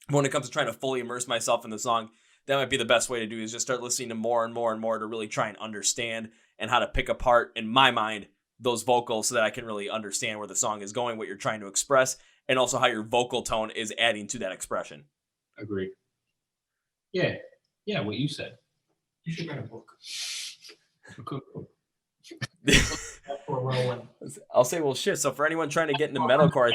But when it comes to trying to fully immerse myself in the song, that might be the best way to do is just start listening to more and more and more to really try and understand and how to pick apart, in my mind, those vocals so that I can really understand where the song is going, what you're trying to express, and also how your vocal tone is adding to that expression. Agree. Yeah. Yeah, what you said. You should write a book. A cookbook. I'll say, well, shit. So for anyone trying to get into metalcore,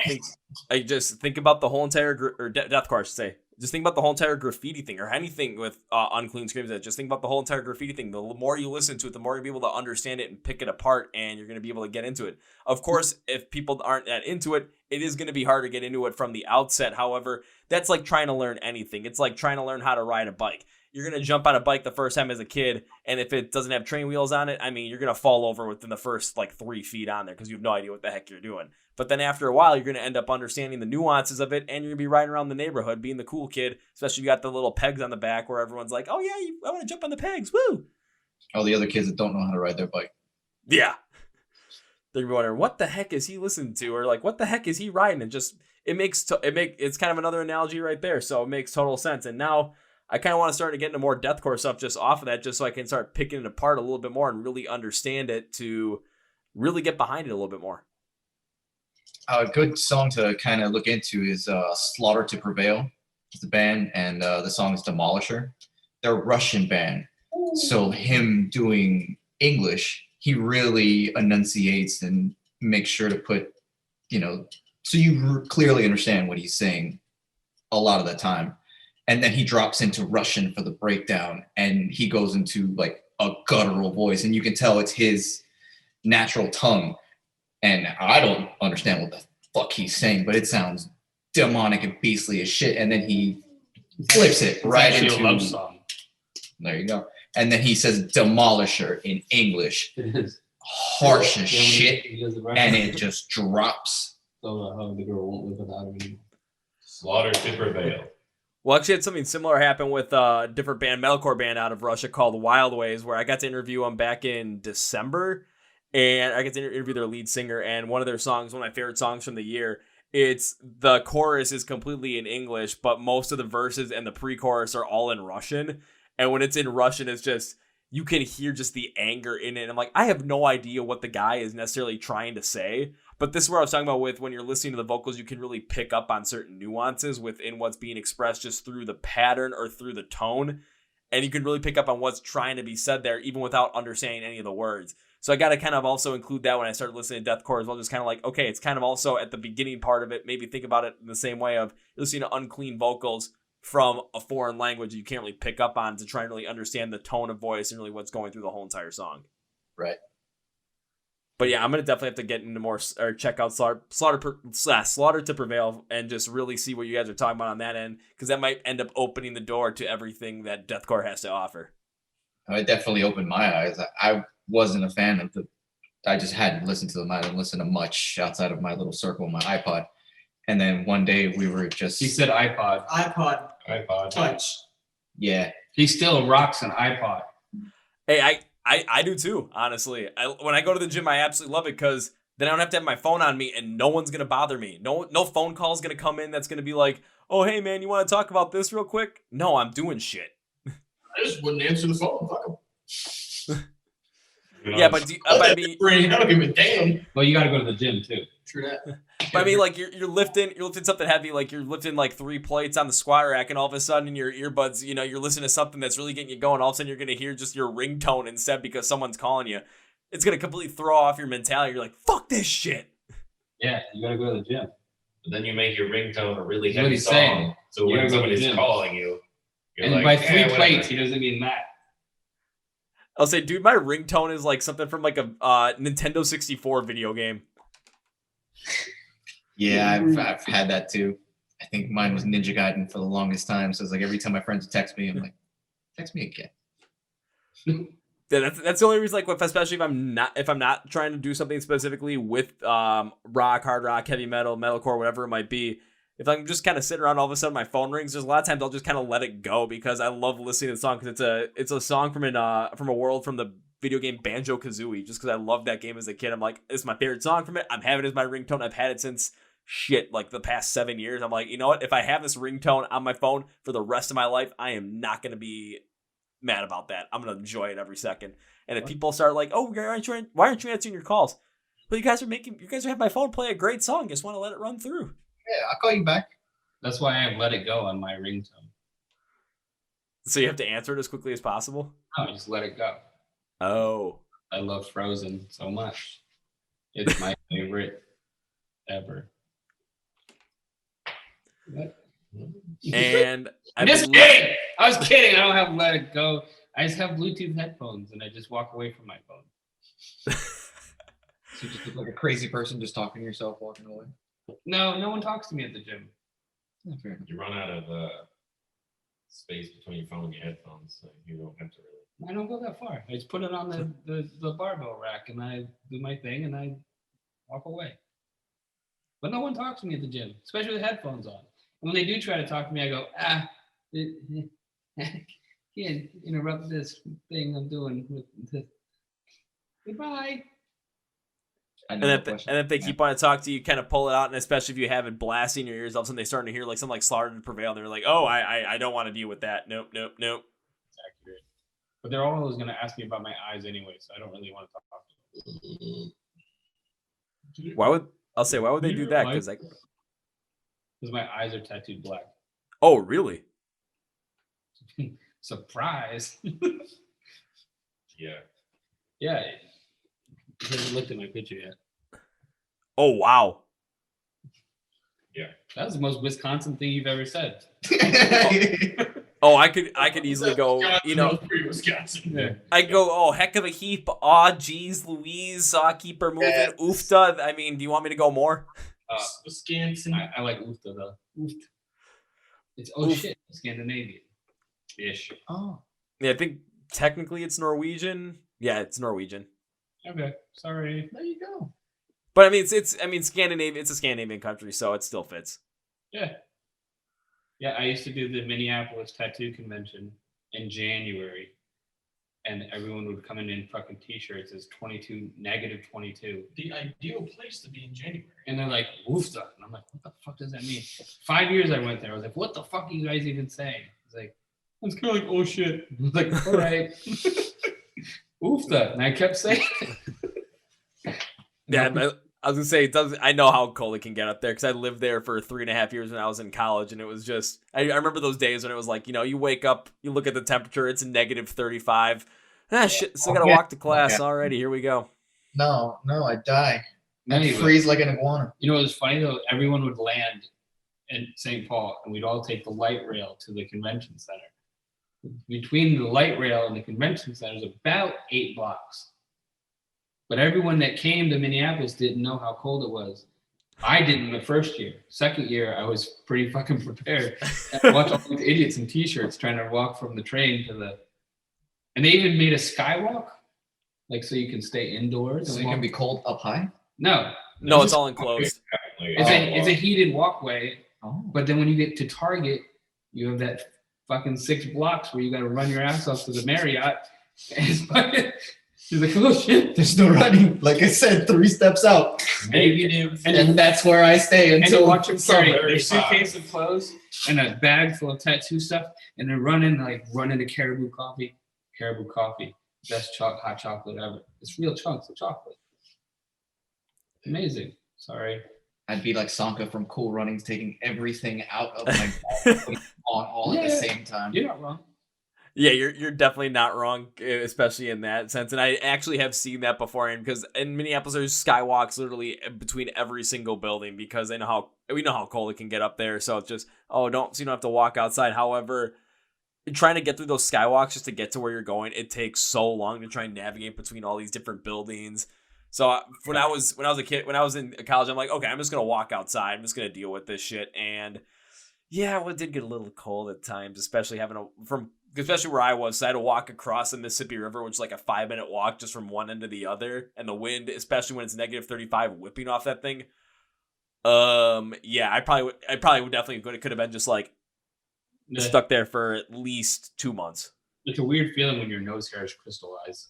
I just think about the whole entire deathcore, I should say. Just think about the whole entire graffiti thing, or anything with unclean screams. Just think about the whole entire graffiti thing. The more you listen to it, the more you'll be able to understand it and pick it apart, and you're going to be able to get into it. Of course, if people aren't that into it, it is going to be hard to get into it from the outset. However, that's like trying to learn anything. It's like trying to learn how to ride a bike. You're going to jump on a bike the first time as a kid, and if it doesn't have train wheels on it, I mean, you're going to fall over within the first 3 feet on there because you have no idea what the heck you're doing. But then after a while, you're going to end up understanding the nuances of it, and you're going to be riding around the neighborhood being the cool kid, especially if you got the little pegs on the back where everyone's like, oh yeah, I want to jump on the pegs, woo! All the other kids that don't know how to ride their bike. Yeah. They're going to be wondering, what the heck is he listening to? Or what the heck is he riding? And just, it's kind of another analogy right there, so it makes total sense. And now I kind of want to start to get into more deathcore stuff just off of that, just so I can start picking it apart a little bit more and really understand it to really get behind it a little bit more. A good song to kind of look into is Slaughter to Prevail. It's the band, and the song is Demolisher. They're a Russian band. So him doing English, he really enunciates and makes sure to put, so you clearly understand what he's saying a lot of the time. And then he drops into Russian for the breakdown, and he goes into a guttural voice, and you can tell it's his natural tongue. And I don't understand what the fuck he's saying, but it sounds demonic and beastly as shit. And then he flips it right into a love song. There you go. And then he says Demolisher in English. It is. Harsh as shit. And it just just drops. so how the girl won't live without him anymore. Slaughter to Prevail. Well, actually, had something similar happen with a different band, metalcore band out of Russia called Wild Ways, where I got to interview them back in December. And I get to interview their lead singer, and one of their songs, one of my favorite songs from the year, it's the chorus is completely in English, but most of the verses and the pre-chorus are all in Russian. And when it's in Russian, it's just, you can hear just the anger in it. And I'm like, I have no idea what the guy is necessarily trying to say. But this is where I was talking about with when you're listening to the vocals, you can really pick up on certain nuances within what's being expressed just through the pattern or through the tone. And you can really pick up on what's trying to be said there, even without understanding any of the words. So I got to kind of also include that when I started listening to deathcore as well. Just kind of okay, it's kind of also at the beginning part of it. Maybe think about it in the same way of listening to unclean vocals from a foreign language you can't really pick up on to try and really understand the tone of voice and really what's going through the whole entire song. Right. But yeah, I'm going to definitely have to get into more, or check out Slaughter to Prevail and just really see what you guys are talking about on that end, because that might end up opening the door to everything that deathcore has to offer. It definitely opened my eyes. I wasn't a fan of I just hadn't listened to them. I didn't listen to much outside of my little circle on my iPod. And then one day we were just... He said iPod. iPod Touch. Yeah. He still rocks an iPod. Hey, I do too, honestly. When I go to the gym, I absolutely love it because then I don't have to have my phone on me and no one's going to bother me. No phone call is going to come in that's going to be like, oh, hey, man, you want to talk about this real quick? No, I'm doing shit. I just wouldn't answer the phone. Fuck him. Yeah, but I mean, I don't give a damn. Well, you got to go to the gym too. True that. But I mean, you're lifting something heavy, you're lifting 3 plates on the squat rack, and all of a sudden in your earbuds, you're listening to something that's really getting you going. All of a sudden you're gonna hear just your ringtone instead because someone's calling you. It's gonna completely throw off your mentality. You're like, fuck this shit. Yeah, you gotta go to the gym. But then you make your ringtone a really That's what heavy he's song. saying. So You when gotta go to the somebody's gym. calling you, you're And like, by 3 whatever. plates, he doesn't mean that. I'll say, dude, my ringtone is something from a Nintendo 64 video game. Yeah, I've had that too. I think mine was Ninja Gaiden for the longest time. So it's every time my friends text me, I'm like, text me again. Yeah, that's the only reason, especially if I'm not trying to do something specifically with rock, hard rock, heavy metal, metalcore, whatever it might be. if I'm just kind of sitting around, all of a sudden my phone rings. There's a lot of times I'll just kind of let it go because I love listening to the song because it's a song from a world from the video game Banjo-Kazooie. Just because I loved that game as a kid, I'm like, it's my favorite song from it. I'm having it as my ringtone. I've had it since like the past 7 years. I'm like, you know what? If I have this ringtone on my phone for the rest of my life, I am not gonna be mad about that. I'm gonna enjoy it every second. And if people start like, oh, why aren't you answering your calls? Well, you guys are having my phone play a great song. Just want to let it run through. Yeah, I'll call you back. That's why I have Let It Go on my ringtone. So you have to answer it as quickly as possible? No, just let it go. Oh. I love Frozen so much. It's my favorite ever. What? And I'm just kidding. I was kidding. I don't have Let It Go. I just have Bluetooth headphones and I just walk away from my phone. So you just look like a crazy person just talking to yourself walking away. No one talks to me at the gym. You run out of space between your phone and your headphones, so you don't have to really. I don't go that far. I just put it on the barbell rack and I do my thing and I walk away. But no one talks to me at the gym, especially with headphones on. And when they do try to talk to me, I go, can't interrupt this thing I'm doing with this. Goodbye. And if they keep on to talk to you, kind of pull it out, and especially if you have it blasting in your ears, all of a sudden they start to hear like something like Slaughter to Prevail, and they're like, oh, I don't want to deal with that. Nope. It's accurate. But they're always going to ask me about my eyes anyway, so I don't really want to talk to them. Why would they do that? Because my eyes are tattooed black. Oh, really? Surprise. Yeah. Yeah. You haven't looked at my picture yet. Oh, wow. Yeah. That was the most Wisconsin thing you've ever said. Oh, I could easily go, Wisconsin. Yeah. I go, oh, heck of a heap. Aw, geez, Louise, saw keep her moving. Yeah. Oofta. I mean, do you want me to go more? Wisconsin. I like Oofta though. Oofta. It's shit, Scandinavian. Ish. Oh. Yeah, I think technically it's Norwegian. Yeah, it's Norwegian. Okay, sorry. There you go. But I mean, it's Scandinavian. It's a Scandinavian country, so it still fits. Yeah. Yeah, I used to do the Minneapolis tattoo convention in January, and everyone would come in fucking t-shirts as negative 22. The ideal place to be in January. And they're like, Woofta. And I'm like, what the fuck does that mean? 5 years I went there. I was like, what the fuck are you guys even saying? It's like, it's kind of like, oh shit. I was like, all right. Oofta. And I kept saying Yeah, I was gonna say I know how cold it can get up there because I lived there for 3.5 years when I was in college, and it was just I remember those days when it was like, you wake up, you look at the temperature, it's negative 35. Shit, still gotta walk to class. Okay. Alrighty, here we go. No, I die. Anyway. I freeze like an iguana. You know what was funny though? Everyone would land in St. Paul, and we'd all take the light rail to the convention center. Between the light rail and the convention center is about 8 blocks. But everyone that came to Minneapolis didn't know how cold it was. I didn't the first year. Second year, I was pretty fucking prepared. I watched all these idiots in t-shirts trying to walk from the train to the... And they even made a skywalk, like so you can stay indoors. So you can be cold up high? No, It's all enclosed. it's a heated walkway. Oh. But then when you get to Target, you have that fucking 6 blocks where you got to run your ass off to the Marriott. And it's fucking... She's like, oh shit. There's no running. Like I said, 3 steps out. Negative. And that's where I stay And you until watch them carry summer. their suitcase of clothes and a bag full of tattoo stuff, and they're running to Caribou Coffee. Caribou Coffee, best hot chocolate ever. It's real chunks of chocolate. Amazing. Sorry. I'd be like Sanka from Cool Runnings, taking everything out of my bag on all at the same time. You're not wrong. Yeah, you're definitely not wrong, especially in that sense. And I actually have seen that beforehand because in Minneapolis there's skywalks literally between every single building because we know how cold it can get up there. So it's just so you don't have to walk outside. However, trying to get through those skywalks just to get to where you're going, it takes so long to try and navigate between all these different buildings. So when I was a kid, when I was in college, I'm like, okay, I'm just gonna walk outside. I'm just gonna deal with this shit. And yeah, well, it did get a little cold at times, especially especially where I was. So I had to walk across the Mississippi River, which is like a 5-minute walk just from one end to the other. And the wind, especially when it's negative 35, whipping off that thing. Yeah, I probably would definitely could have been just like stuck there for at least 2 months. It's a weird feeling when your nose hairs crystallize.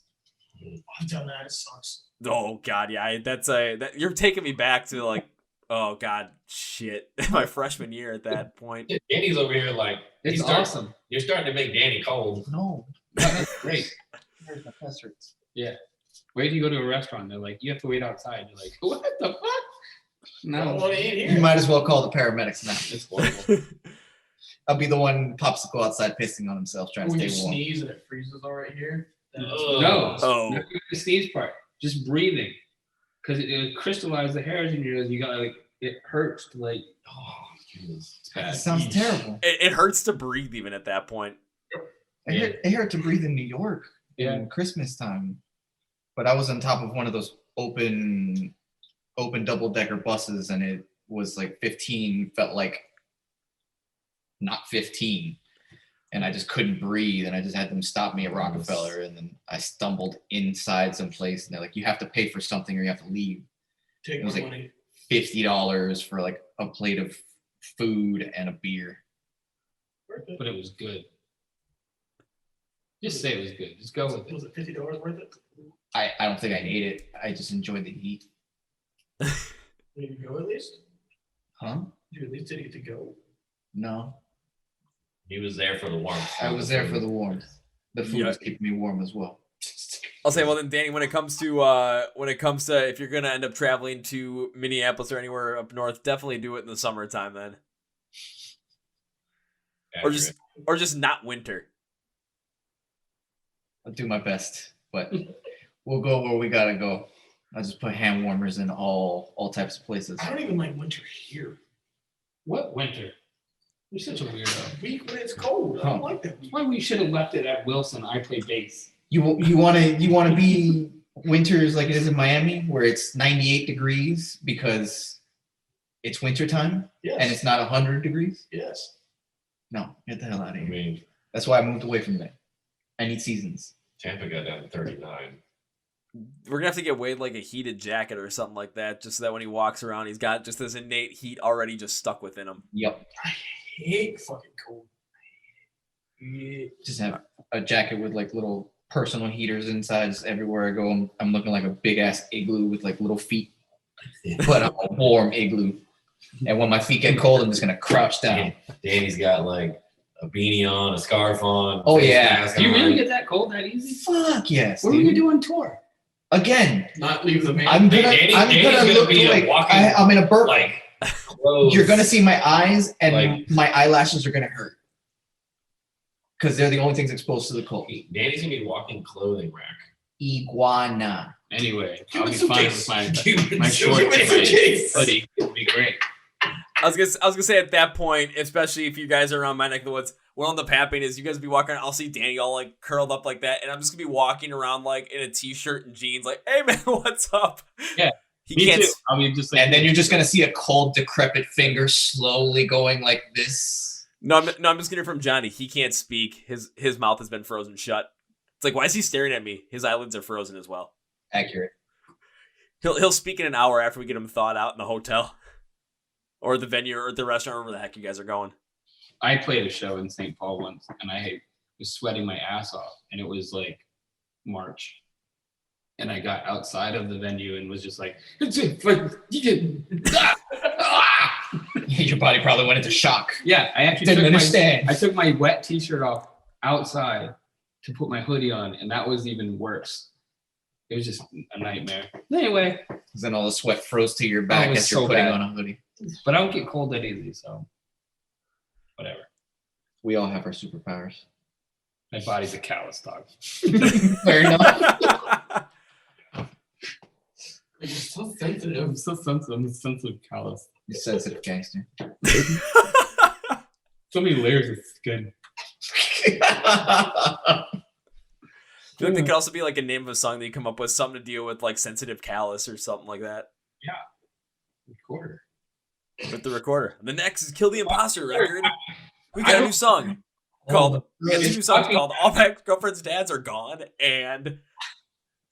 I've done that. It sucks. Oh God, yeah, you're taking me back to like, oh God, shit, my freshman year at that point. Danny's over here like It's awesome. You're starting to make Danny cold. No. That's great. Where's my passwords? Yeah. Wait till you go to a restaurant. They're like, you have to wait outside. You're like, what the fuck? I don't No. want to eat You here. might as well call the paramedics now. It's horrible. I'll be the one popsicle outside pissing on himself trying to When you stay warm. sneeze and it freezes all right here. No. Oh. Not even the sneeze part. Just breathing. Because it crystallized the hairs in your nose. You got like, it hurts to like, Oh, goodness. it's That bad. sounds terrible. It hurts to breathe even at that point. It hurt to breathe in New York in Christmas time. But I was on top of one of those open double-decker buses, and it was like 15, felt like not 15. And I just couldn't breathe, and I just had them stop me at Rockefeller, and then I stumbled inside someplace, and they're like, you have to pay for something or you have to leave. Take It was my like- money. $50 for like a plate of food and a beer. Worth it. But it was good. Just say it was good. Just go with it. Was it $50 worth it? I don't think I ate it. I just enjoyed the heat. Did you go at least? Huh? Did you at least did get to go? No. He was there for the warmth. I was there for the warmth. The food Yeah. was keeping me warm as well. I'll say, well then, Danny, when it comes to if you're gonna end up traveling to Minneapolis or anywhere up north, definitely do it in the summertime then, or just not winter. I'll do my best, but we'll go where we gotta go. I'll just put hand warmers in all types of places. I don't even like winter here. What winter? You're such a weirdo. Week when it's cold. I don't like that week. Why we should have left it at Wilson. I play bass. You wanna be winters like it is in Miami, where it's 98 degrees because it's wintertime Yes. and it's not 100 degrees? Yes. No, get the hell out of I here. mean, That's why I moved away from there. I need seasons. Tampa got down to 39. We're gonna have to get Wade like a heated jacket or something like that, just so that when he walks around, he's got just this innate heat already just stuck within him. Yep. I hate fucking cold. Yeah. Just have a jacket with like little personal heaters inside. Just everywhere I go, I'm looking like a big ass igloo with like little feet, but I'm a warm igloo. And when my feet get cold, I'm just gonna crouch down. Danny's got like a beanie on, a scarf on. Oh, face yeah. mask Do you on. really get that cold that easy? Fuck yes, What were you dude. doing tour? Again, Not leave the man. I'm Danny's gonna gonna look be a like walking, I'm in a burqa. like clothes. You're gonna see my eyes and Like- my eyelashes are gonna hurt because they're the only things exposed to the cold. Danny's gonna be a walking clothing rack. Iguana. Anyway, Give I'll it be some fine case. with Give my it short some case. hoodie. It'll be great. I was gonna say at that point, especially if you guys are around my neck of the woods, what on the papping is you guys be walking around, I'll see Danny all like curled up like that, and I'm just gonna be walking around like in a t-shirt and jeans, like, hey man, what's up? Yeah, He Me can't too. I'll be just like, And then you're just gonna see a cold, decrepit finger slowly going like this. No, I'm just gonna hear from Johnny. He can't speak. His mouth has been frozen shut. It's like, why is he staring at me? His eyelids are frozen as well. Accurate. He'll speak in an hour after we get him thawed out in the hotel. Or the venue or the restaurant, wherever the heck you guys are going. I played a show in St. Paul once, and I was sweating my ass off, and it was like March, and I got outside of the venue and was just like, Your body probably went into shock. yeah, I actually Didn't understand. I took my wet t-shirt off outside to put my hoodie on, and that was even worse. It was just a nightmare. Anyway, Then all the sweat froze to your back it was as you're so putting bad. on a hoodie. but I don't get cold that easy, so whatever. We all have our superpowers. My body's a callous dog. Fair enough. You're so sensitive. I'm so sensitive. I'm a sensitive callous. You sensitive gangster. So many layers of skin. I feel like there could also be like a name of a song that you come up with, something to deal with like sensitive callus or something like that. Recorder. With the recorder. The next is Kill the Imposter record. We got a new song called, we got two new songs called All My Girlfriend's Dads Are Gone and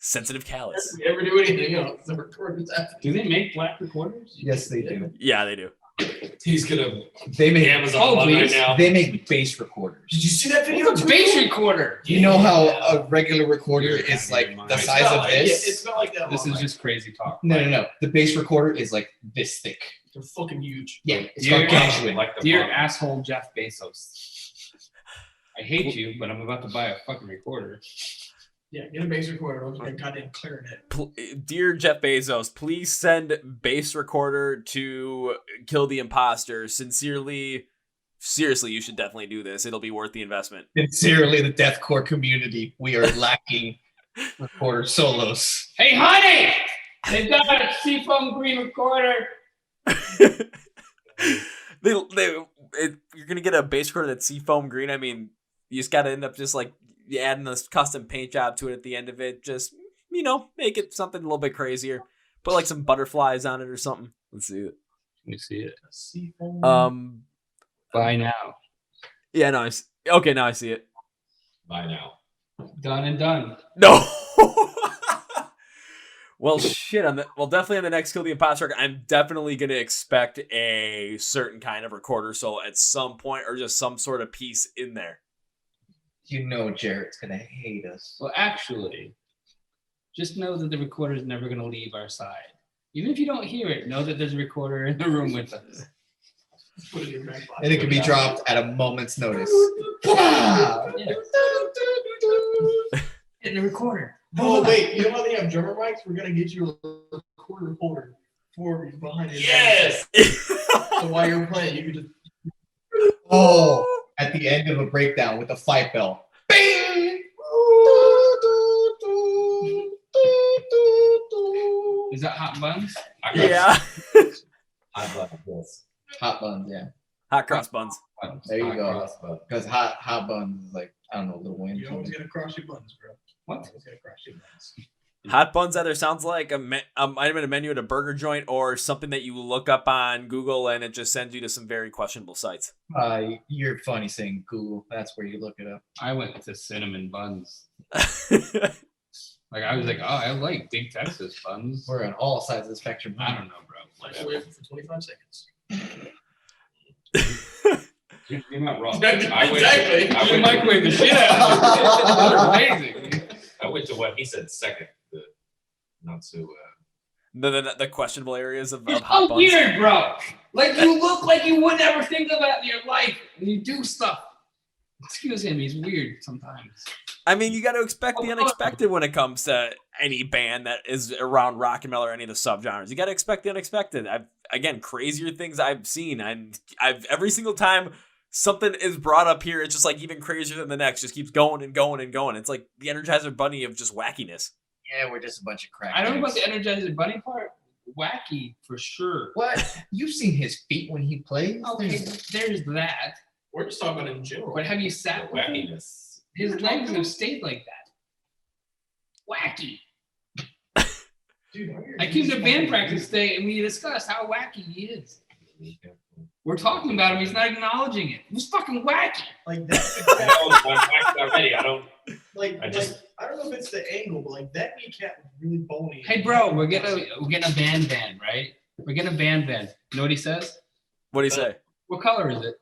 Sensitive callus. If we ever do anything else, the recorders have to. Do they make black recorders? Yes, they do. Yeah, they do. He's gonna They make Amazon one right please. now. they make bass recorders. Did you see that video? What's a bass recorder? You know how a regular recorder is like the It's size not of like- this? It's not like that. This long, is just crazy talk. No. The bass recorder is like this thick. they're fucking huge. Yeah, it's Dear- gargantuan. Like the Dear bomb. asshole Jeff Bezos. I hate you, but I'm about to buy a fucking recorder. Yeah, get a bass recorder. I'll get a goddamn clarinet. Dear Jeff Bezos, please send bass recorder to kill the imposter. Seriously, you should definitely do this. It'll be worth the investment. Sincerely, the deathcore community, we are lacking recorder solos. Hey, honey! They've got a seafoam green recorder. You're gonna get a bass recorder that's seafoam green. I mean, you just gotta end up just like adding this custom paint job to it at the end of it. Just, make it something a little bit crazier. Put like some butterflies on it or something. Let's see it. Let me see it. Seafoam. Buy now. Yeah, no. Okay, now I see it. By now. Done and done. No. Well, shit. Definitely on the next Kill the Imposter, I'm definitely gonna expect a certain kind of recorder solo at some point, or just some sort of piece in there. You know Jarrett's gonna hate us. Well, actually, just know that the recorder is never going to leave our side. Even if you don't hear it, know that there's a recorder in the room with us. Put it in your back pocket. And it can be dropped at a moment's notice. Yeah. In the recorder. Oh wait, you know how they have drummer mics? We're gonna get you a recorder holder for you behind it. Yes! So while you're playing, you can just. Oh, at the end of a breakdown with a fight bell. Bing! Is that hot buns? I got Yeah. I love this. Hot buns, yeah. Hot cross buns. Buns. There you I go. cross, but Because hot buns is like, I don't know, Lil Wayne. You always gotta cross your buttons, bro. What? Always gotta cross your buttons. Hot buns either sounds like a item in a menu at a burger joint, or something that you look up on Google and it just sends you to some very questionable sites. You're funny saying Google. That's where you look it up. I went to cinnamon buns. Like, I was like, oh, I like big Texas buns. We're on all sides of the spectrum. I don't know, bro. Microwave for 25 seconds. You're not wrong. Exactly. I would microwave the shit out of it. They're amazing. I went to what he said second. The not so. The questionable areas of You're hot so buns. weird, bro. Like, you look like you would never think of that in your life, and you do stuff. Excuse him, he's weird sometimes. I mean, you got to expect the unexpected when it comes to any band that is around rock and metal or any of the subgenres. You got to expect the unexpected. Again, crazier things I've seen. I've every single time something is brought up here, it's just like even crazier than the next. Just keeps going and going and going. It's like the Energizer Bunny of just wackiness. Yeah, we're just a bunch of crack. I don't know about the Energizer Bunny part. Wacky, for sure. What? You've seen his feet when he plays? Okay, there's that. We're just talking about it in general. But have you sat with him? Wackiness. His legs have stayed like that. Wacky. Dude, I came to band practice today and we discussed how wacky he is. We're talking about him, he's not acknowledging it. It was fucking wacky. Like I that. know I'm waxed already. I don't. I don't know if it's the angle, but like that kneecap was really bony. Hey bro, we're getting a band, right? We're getting a band. You know what he says? What do you say? What color is it?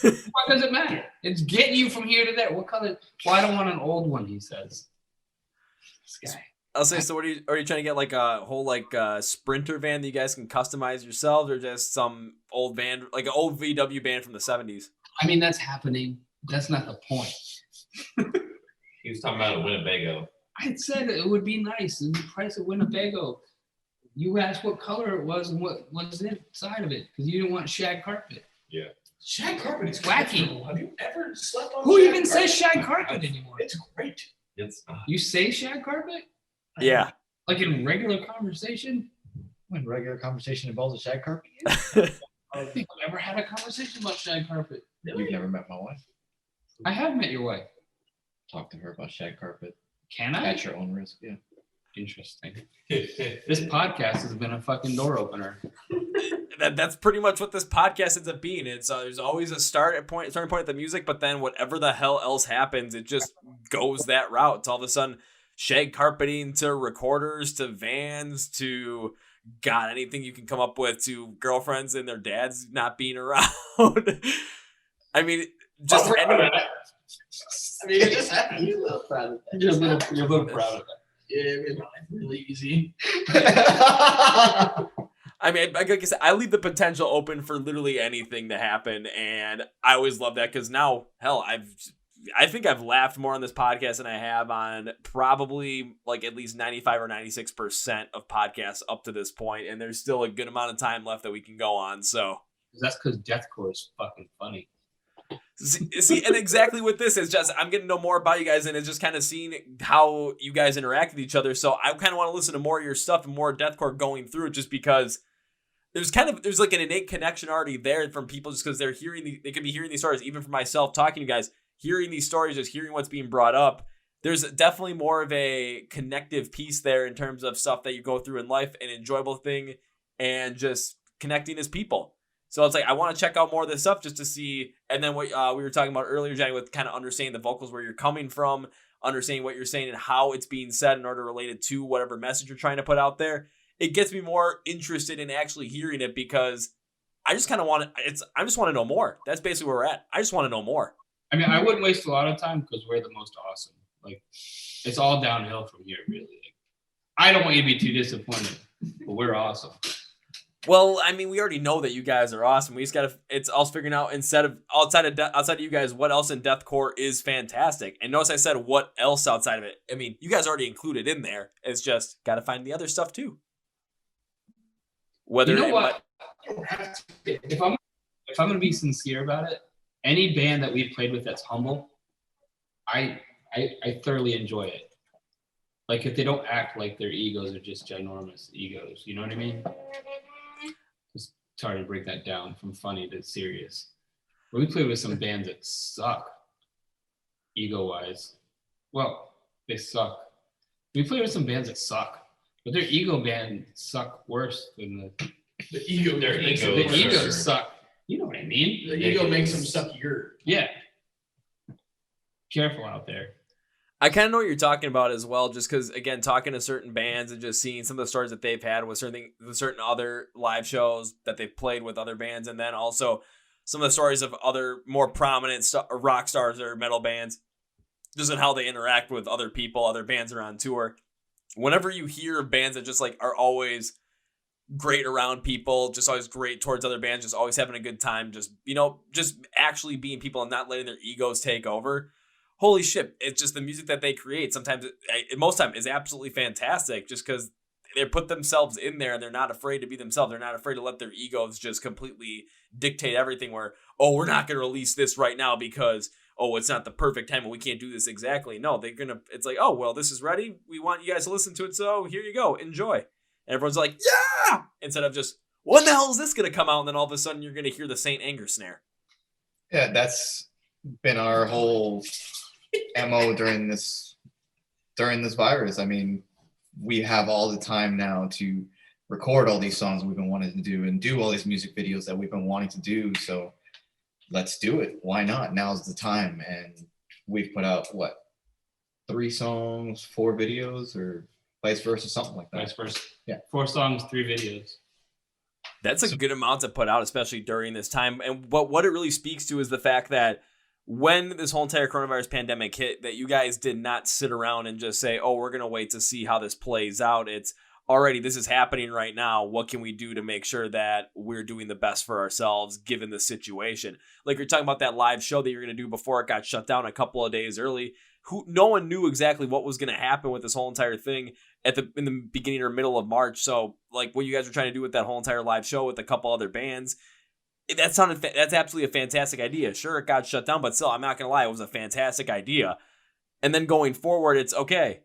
What does it matter? It's getting you from here to there. What color? Well, I don't want an old one, he says. This guy. I'll say, so what are you trying to get, like a whole Sprinter van that you guys can customize yourselves, or just some old van, like an old VW band from the 70s? I mean, that's happening. That's not the point. He was talking about a Winnebago. I said it would be nice. And the price of Winnebago. You asked what color it was and what was inside of it because you didn't want shag carpet. Yeah. Shag carpet is Wacky. comfortable. Have you ever slept on Who shag even carpet? says shag carpet anymore? It's great. It's not. You say shag carpet? Yeah. Like in regular conversation? When regular conversation involves a shag carpet? I don't think I've ever had a conversation about shag carpet. You've never met my wife. I have met your wife. Talk to her about shag carpet Can I? at your own risk. Yeah. Interesting. This podcast has been a fucking door opener. That's pretty much what this podcast ends up being. It's there's always a starting point at the music, but then whatever the hell else happens, it just goes that route. It's all of a sudden shag carpeting to recorders to vans to God, anything you can come up with, to girlfriends and their dads not being around. I mean, just I'm proud any, of that. I mean, it just happened. You're a little proud of that. You're a little proud of that. Yeah, I mean, it's really easy. I mean, like I said, I leave the potential open for literally anything to happen, and I always love that because now, hell, I think I've laughed more on this podcast than I have on probably like at least 95 or 96% of podcasts up to this point, and there's still a good amount of time left that we can go on. So That's because deathcore is fucking funny. see, and exactly with this is just I'm getting to know more about you guys, and it's just kind of seeing how you guys interact with each other. So I kind of want to listen to more of your stuff and more deathcore going through it, just because there's like an innate connection already there from people, just because they could be hearing these stories, even for myself talking to you guys, hearing these stories, just hearing what's being brought up. There's definitely more of a connective piece there in terms of stuff that you go through in life, an enjoyable thing, and just connecting as people. So it's like, I want to check out more of this stuff just to see. And then what we were talking about earlier, Johnny, with kind of understanding the vocals, where you're coming from, understanding what you're saying and how it's being said in order to relate it to whatever message you're trying to put out there. It gets me more interested in actually hearing it, because I just kind of I just want to know more. That's basically where we're at. I just want to know more. I mean, I wouldn't waste a lot of time because we're the most awesome. Like, it's all downhill from here, really. Like, I don't want you to be too disappointed, but we're awesome. Well, I mean, we already know that you guys are awesome. We just it's us figuring out, outside of you guys, what else in deathcore is fantastic. And notice I said what else outside of it. I mean, you guys already included in there. It's just got to find the other stuff too. Whether you know what? If I'm going to be sincere about it, any band that we've played with that's humble, I thoroughly enjoy it. Like, if they don't act like their egos are just ginormous egos, you know what I mean? Just sorry to break that down from funny to serious. But we played with some bands that suck, ego-wise. Well, they suck. We played with some bands that suck, but their ego bands suck worse than The ego. Their makes ego. them- the egos suck. You know what I mean? The ego makes them suckier. Yeah. Careful out there. I kind of know what you're talking about as well, just because, again, talking to certain bands and just seeing some of the stories that they've had with certain other live shows that they've played with other bands, and then also some of the stories of other more prominent rock stars or metal bands, just in how they interact with other people, other bands that are on tour. Whenever you hear bands that just like are always great around people, just always great towards other bands, just always having a good time, just actually being people and not letting their egos take over. Holy shit, it's just the music that they create. Sometimes, most time, is absolutely fantastic, just because they put themselves in there and they're not afraid to be themselves. They're not afraid to let their egos just completely dictate everything, where, oh, we're not going to release this right now because, oh, it's not the perfect time and we can't do this exactly. No, it's like, oh, well, this is ready. We want you guys to listen to it, so here you go. Enjoy. And everyone's like, yeah! Instead of just, when the hell is this going to come out? And then all of a sudden you're going to hear the Saint Anger snare. Yeah, that's been our whole MO during this virus. I mean, we have all the time now to record all these songs we've been wanting to do and do all these music videos that we've been wanting to do. So let's do it. Why not? Now's the time. And we've put out 3 songs, 4 videos, or vice versa, something like that. Vice versa. Yeah. 4 songs, 3 videos. That's a good amount to put out, especially during this time. And what it really speaks to is the fact that when this whole entire coronavirus pandemic hit, that you guys did not sit around and just say, oh, we're going to wait to see how this plays out. It's already, this is happening right now. What can we do to make sure that we're doing the best for ourselves given the situation? Like you're talking about that live show that you're going to do before it got shut down a couple of days early. No one knew exactly what was going to happen with this whole entire thing in the beginning or middle of March. So like what you guys were trying to do with that whole entire live show with a couple other bands, that's absolutely a fantastic idea. Sure, it got shut down, but still, I'm not going to lie, it was a fantastic idea. And then going forward, it's okay.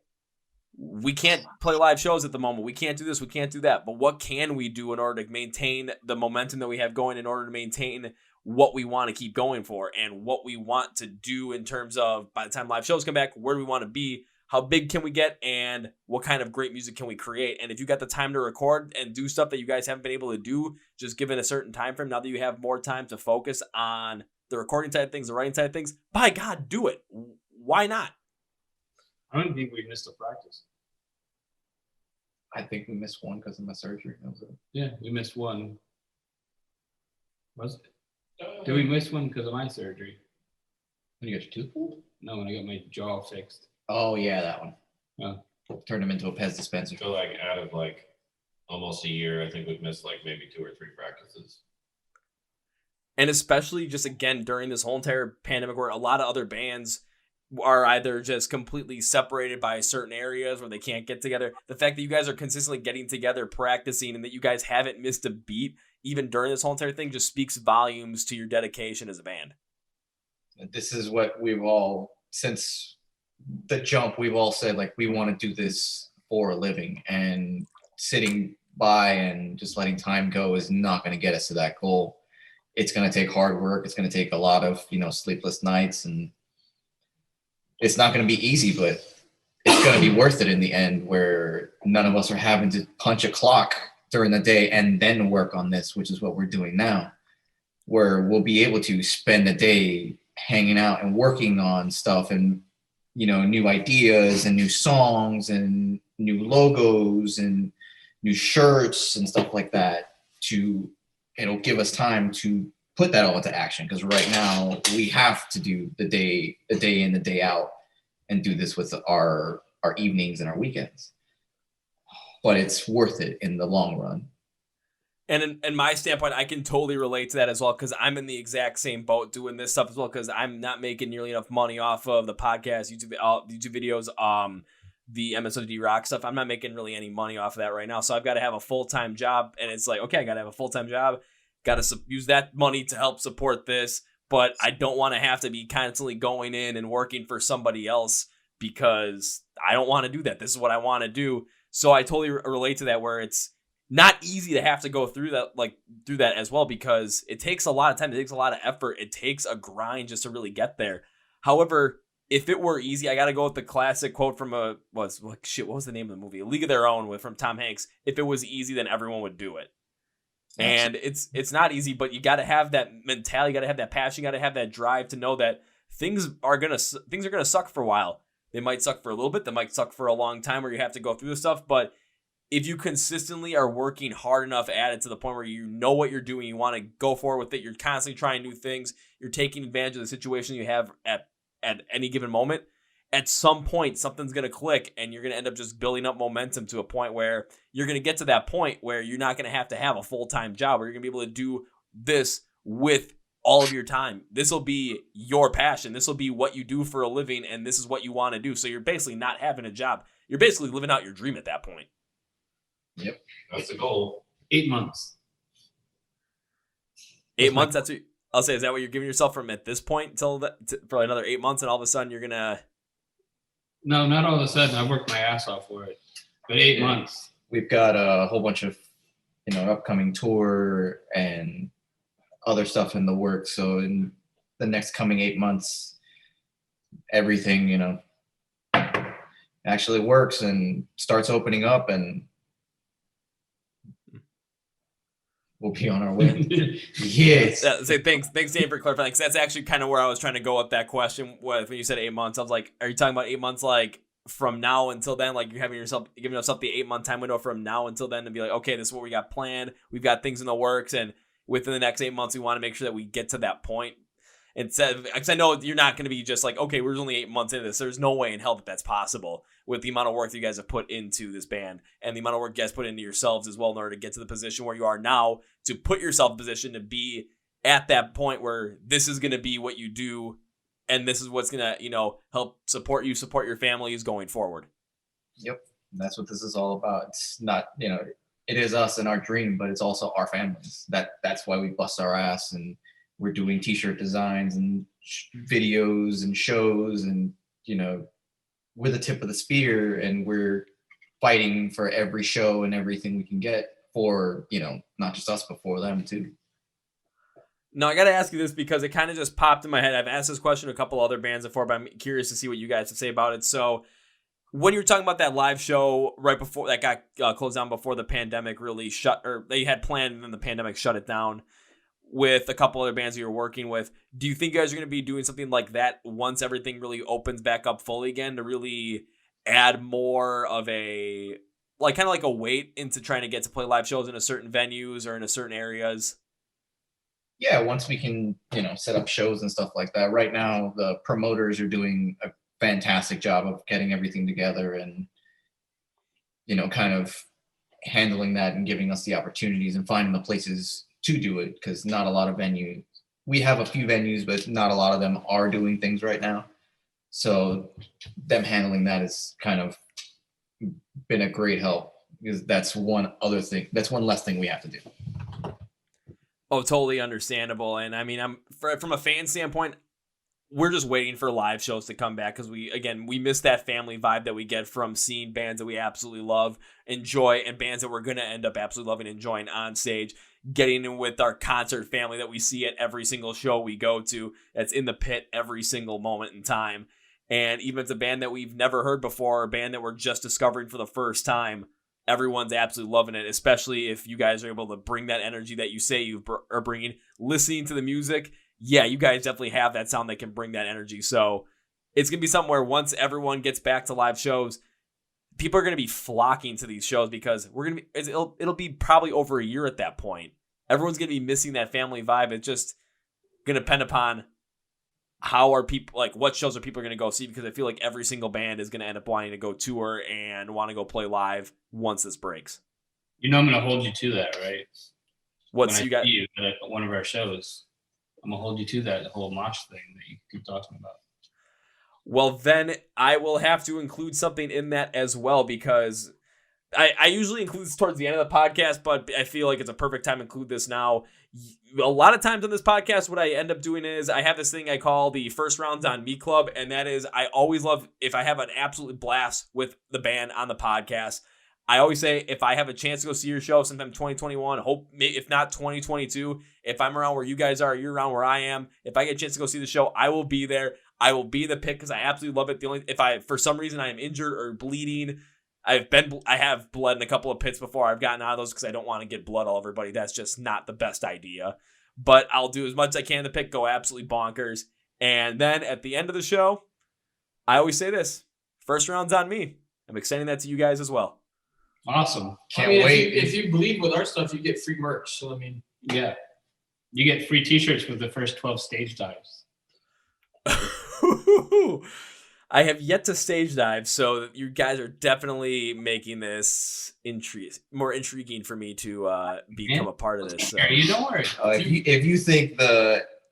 We can't play live shows at the moment. We can't do this. We can't do that. But what can we do in order to maintain the momentum that we have going, in order to maintain what we want to keep going for and what we want to do in terms of, by the time live shows come back, where do we want to be? How big can we get, and what kind of great music can we create? And if you got the time to record and do stuff that you guys haven't been able to do, just given a certain time frame, now that you have more time to focus on the recording side of things, the writing side of things, by God, do it. Why not? I don't think we missed a practice. I think we missed one because of my surgery. That was it. Yeah, we missed one. Was it? Did we miss one because of my surgery? When you got your tooth pulled? No, when I got my jaw fixed. Oh yeah, that one. Oh. Turned him into a Pez dispenser. So like out of like almost a year, I think we've missed like maybe 2 or 3 practices. And especially just again during this whole entire pandemic where a lot of other bands are either just completely separated by certain areas where they can't get together. The fact that you guys are consistently getting together, practicing, and that you guys haven't missed a beat even during this whole entire thing just speaks volumes to your dedication as a band. This is what we've all, since the jump, we've all said, like, we want to do this for a living, and sitting by and just letting time go is not going to get us to that goal. It's going to take hard work. It's going to take a lot of, sleepless nights, and it's not going to be easy, but it's going to be worth it in the end, where none of us are having to punch a clock during the day and then work on this, which is what we're doing now, where we'll be able to spend the day hanging out and working on stuff and, new ideas and new songs and new logos and new shirts and stuff like that. It'll give us time to put that all into action, because right now we have to do the day in, the day out, and do this with our evenings and our weekends. But it's worth it in the long run. And in my standpoint, I can totally relate to that as well, because I'm in the exact same boat doing this stuff as well, because I'm not making nearly enough money off of the podcast, YouTube videos, the MSOD rock stuff. I'm not making really any money off of that right now. So I've got to have a full-time job, and it's like, okay, I got to have a full-time job. Got to use that money to help support this, but I don't want to have to be constantly going in and working for somebody else, because I don't want to do that. This is what I want to do. So I totally relate to that, where it's not easy to have to go through that as well, because it takes a lot of time. It takes a lot of effort. It takes a grind just to really get there. However, if it were easy, I got to go with the classic quote from what was the name of the movie? A League of Their Own from Tom Hanks. If it was easy, then everyone would do it. And it's not easy, but you got to have that mentality, you got to have that passion, you got to have that drive to know that things are gonna suck for a while. They might suck for a little bit, they might suck for a long time, where you have to go through this stuff. But if you consistently are working hard enough at it to the point where you know what you're doing, you want to go forward with it, you're constantly trying new things, you're taking advantage of the situation you have at any given moment, at some point something's going to click, and you're going to end up just building up momentum to a point where you're going to get to that point where you're not going to have a full-time job, where you're going to be able to do this with all of your time. This will be your passion. This will be what you do for a living, and this is what you want to do. So you're basically not having a job. You're basically living out your dream at that point. Yep. That's the goal. 8 months. 8 months, that's what I'll say. Is that what you're giving yourself from at this point for another 8 months, and all of a sudden you're going to... No, not all of a sudden. I worked my ass off for it. But 8 months. We've got a whole bunch of, upcoming tour and other stuff in the works. So in the next coming 8 months, everything, actually works and starts opening up, and we'll be on our way. Yes. Say thanks, Dave, for clarifying. Because that's actually kind of where I was trying to go with that question. When you said 8 months, I was like, are you talking about 8 months like from now until then? Like you're giving yourself the 8 month time window from now until then to be like, okay, this is what we got planned. We've got things in the works, and within the next 8 months, we want to make sure that we get to that point. Because I know you're not going to be just like, okay, we're only 8 months into this. There's no way in hell that's possible with the amount of work that you guys have put into this band and the amount of work you guys put into yourselves as well in order to get to the position where you are now, to put yourself in position to be at that point where this is going to be what you do, and this is what's going to, help support you, support your families going forward. Yep. That's what this is all about. It's not, it is us and our dream, but it's also our families. That's why we bust our ass, and we're doing t-shirt designs and videos and shows, and, we're the tip of the spear, and we're fighting for every show and everything we can get for, not just us, but for them too. No, I got to ask you this because it kind of just popped in my head. I've asked this question to a couple other bands before, but I'm curious to see what you guys have to say about it. So when you were talking about that live show right before that got closed down, before the pandemic really shut, or they had planned and then the pandemic shut it down, with a couple other bands you were working with, do you think you guys are going to be doing something like that once everything really opens back up fully again, to really add more of a kind of like a weight into trying to get to play live shows in a certain venues or in a certain areas? Yeah, once we can, set up shows and stuff like that. Right now, the promoters are doing a fantastic job of getting everything together and, kind of handling that and giving us the opportunities and finding the places to do it, because not a lot of venues. We have a few venues, but not a lot of them are doing things right now. So them handling that has kind of been a great help, because that's one less thing we have to do. Oh, totally understandable. And I mean, from a fan standpoint, we're just waiting for live shows to come back, because we miss that family vibe that we get from seeing bands that we absolutely love, enjoy, and bands that we're going to end up absolutely loving, enjoying on stage, getting in with our concert family that we see at every single show we go to, that's in the pit every single moment in time. And even if it's a band that we've never heard before, a band that we're just discovering for the first time, everyone's absolutely loving it, especially if you guys are able to bring that energy that you say you are bringing, listening to the music. Yeah, you guys definitely have that sound that can bring that energy. So it's going to be somewhere once everyone gets back to live shows, people are going to be flocking to these shows, because it'll be probably over a year at that point. Everyone's going to be missing that family vibe. It's just going to depend upon how are people, like, what shows are people going to go see, because I feel like every single band is going to end up wanting to go tour and want to go play live once this breaks. I'm going to hold you to that, right? What's when you got? See you at one of our shows, I'm going to hold you to that whole mosh thing that you keep talking about. Well, then I will have to include something in that as well, because I usually include this towards the end of the podcast, but I feel like it's a perfect time to include this now. A lot of times on this podcast, what I end up doing is I have this thing I call the First Rounds on Me Club, and that is I always love, if I have an absolute blast with the band on the podcast, I always say, if I have a chance to go see your show sometime 2021, if not 2022, if I'm around where you guys are, you're around where I am, if I get a chance to go see the show, I will be there. I will be the pick, because I absolutely love it. If for some reason I am injured or bleeding, I have bled in a couple of pits before. I've gotten out of those because I don't want to get blood all over everybody. That's just not the best idea. But I'll do as much as I can to pick, go absolutely bonkers. And then at the end of the show, I always say this: first round's on me. I'm extending that to you guys as well. Awesome. Can't wait. If you bleed with our stuff, you get free merch. So, yeah. You get free t-shirts with the first 12 stage dives. I have yet to stage dive, so you guys are definitely making this more intriguing for me to become a part of this. So. You don't worry. If you think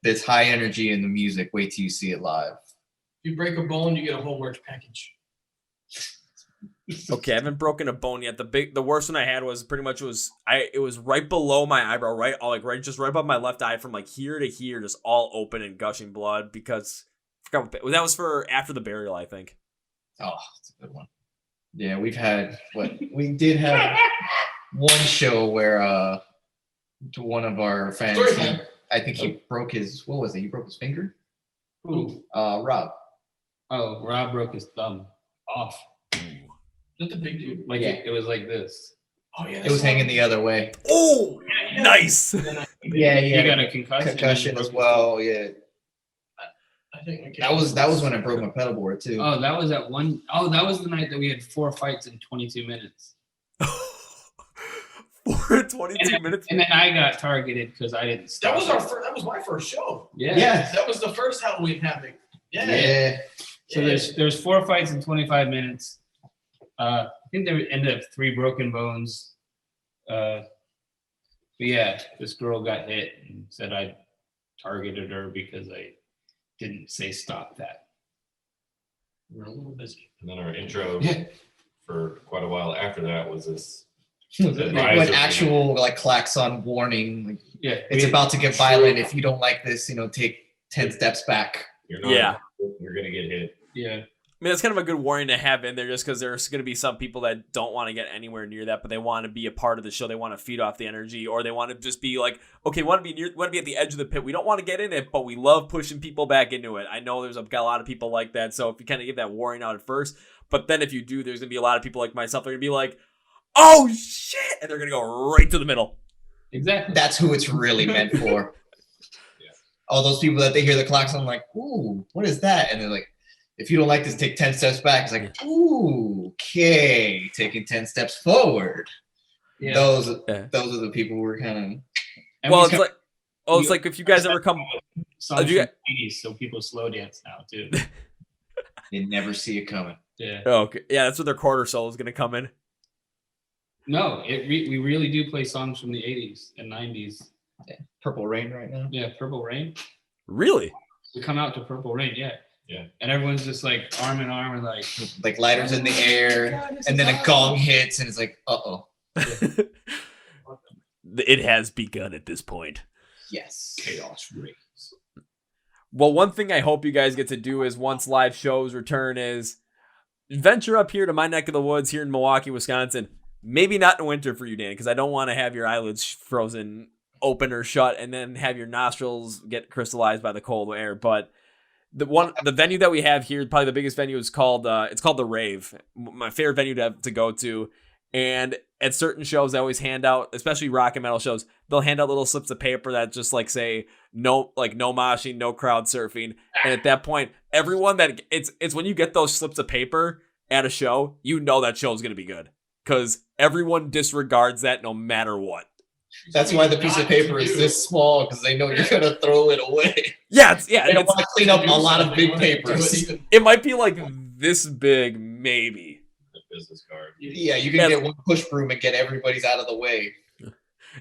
there's high energy in the music, wait till you see it live. If you break a bone, you get a whole merch package. Okay, I haven't broken a bone yet. The worst one I had was it was right below my eyebrow, right above my left eye, from like here to here, just all open and gushing blood, because that was for after the burial, I think. Oh, that's a good one. Yeah, we did have one show where to one of our fans, I think he broke his, what was it? He broke his finger? Who? Rob. Oh, Rob broke his thumb off. That's a big dude. Like it was like this. Oh yeah. It was hanging the other way. Oh, nice. Yeah, He got a concussion. Concussion as well. Yeah. I think That was when I broke my pedal board too. Oh, that was that was the night that we had 4 fights in 22 minutes. 22 minutes. And then I got targeted because I didn't stop. That was my first show. Yeah. That was the first Halloween Havoc. Yeah. So there's 4 fights in 25 minutes. I think there ended up 3 broken bones. But yeah, this girl got hit and said I targeted her because I didn't say stop that. We're a little busy. And then our intro for quite a while after that was this. Like actual klaxon warning. Like, Yeah. it's about to get violent. If you don't like this, take 10 steps back. You're gonna get hit. Yeah. I mean, that's kind of a good warning to have in there, just because there's going to be some people that don't want to get anywhere near that, but they want to be a part of the show. They want to feed off the energy, or they want to just be like, okay, want to be at the edge of the pit. We don't want to get in it, but we love pushing people back into it. I know there's got a lot of people like that, so if you kind of give that warning out at first, but then if you do, there's going to be a lot of people like myself. They're going to be like, oh shit, and they're going to go right to the middle. Exactly. That's who it's really meant for. All those people that they hear the klaxon, like, ooh, what is that? And they're like, if you don't like this, take 10 steps back. It's like, ooh, okay, taking 10 steps forward. Yeah. Those are the people we're kind of. And Well, we it's got like, it's like if you guys ever come. songs if from you the 80s, so people slow dance now too. They never see it coming. Yeah. Oh, okay. Yeah, that's where their quarter solo is going to come in. No, we really do play songs from the 80s and 90s. Yeah. Purple Rain right now. Yeah, Purple Rain. Really? We come out to Purple Rain, yeah. Yeah. And everyone's just like arm in arm and like Lighters in the air, and then a gong hits, and it's like, uh-oh. It has begun at this point. Yes. chaos reigns. Well, one thing I hope you guys get to do is once live shows return is venture up here to my neck of the woods here in Milwaukee, Wisconsin. Maybe not in winter for you, Dan, because I don't want to have your eyelids frozen open or shut and then have your nostrils get crystallized by the cold air. But the venue that we have here, probably the biggest venue, is called it's called the Rave. My favorite venue to go to. And at certain shows, they always hand out, especially rock and metal shows, they'll hand out little slips of paper that just like say no moshing, no crowd surfing. And at that point, everyone it's when you get those slips of paper at a show, you know that show is going to be good because everyone disregards that no matter what. That's why the piece of paper is this small, because they know you're gonna throw it away. Yeah, They don't want to clean up a lot of big papers. it might be like this big, maybe. Business card. Yeah, you can get one push broom and get everybody's out of the way.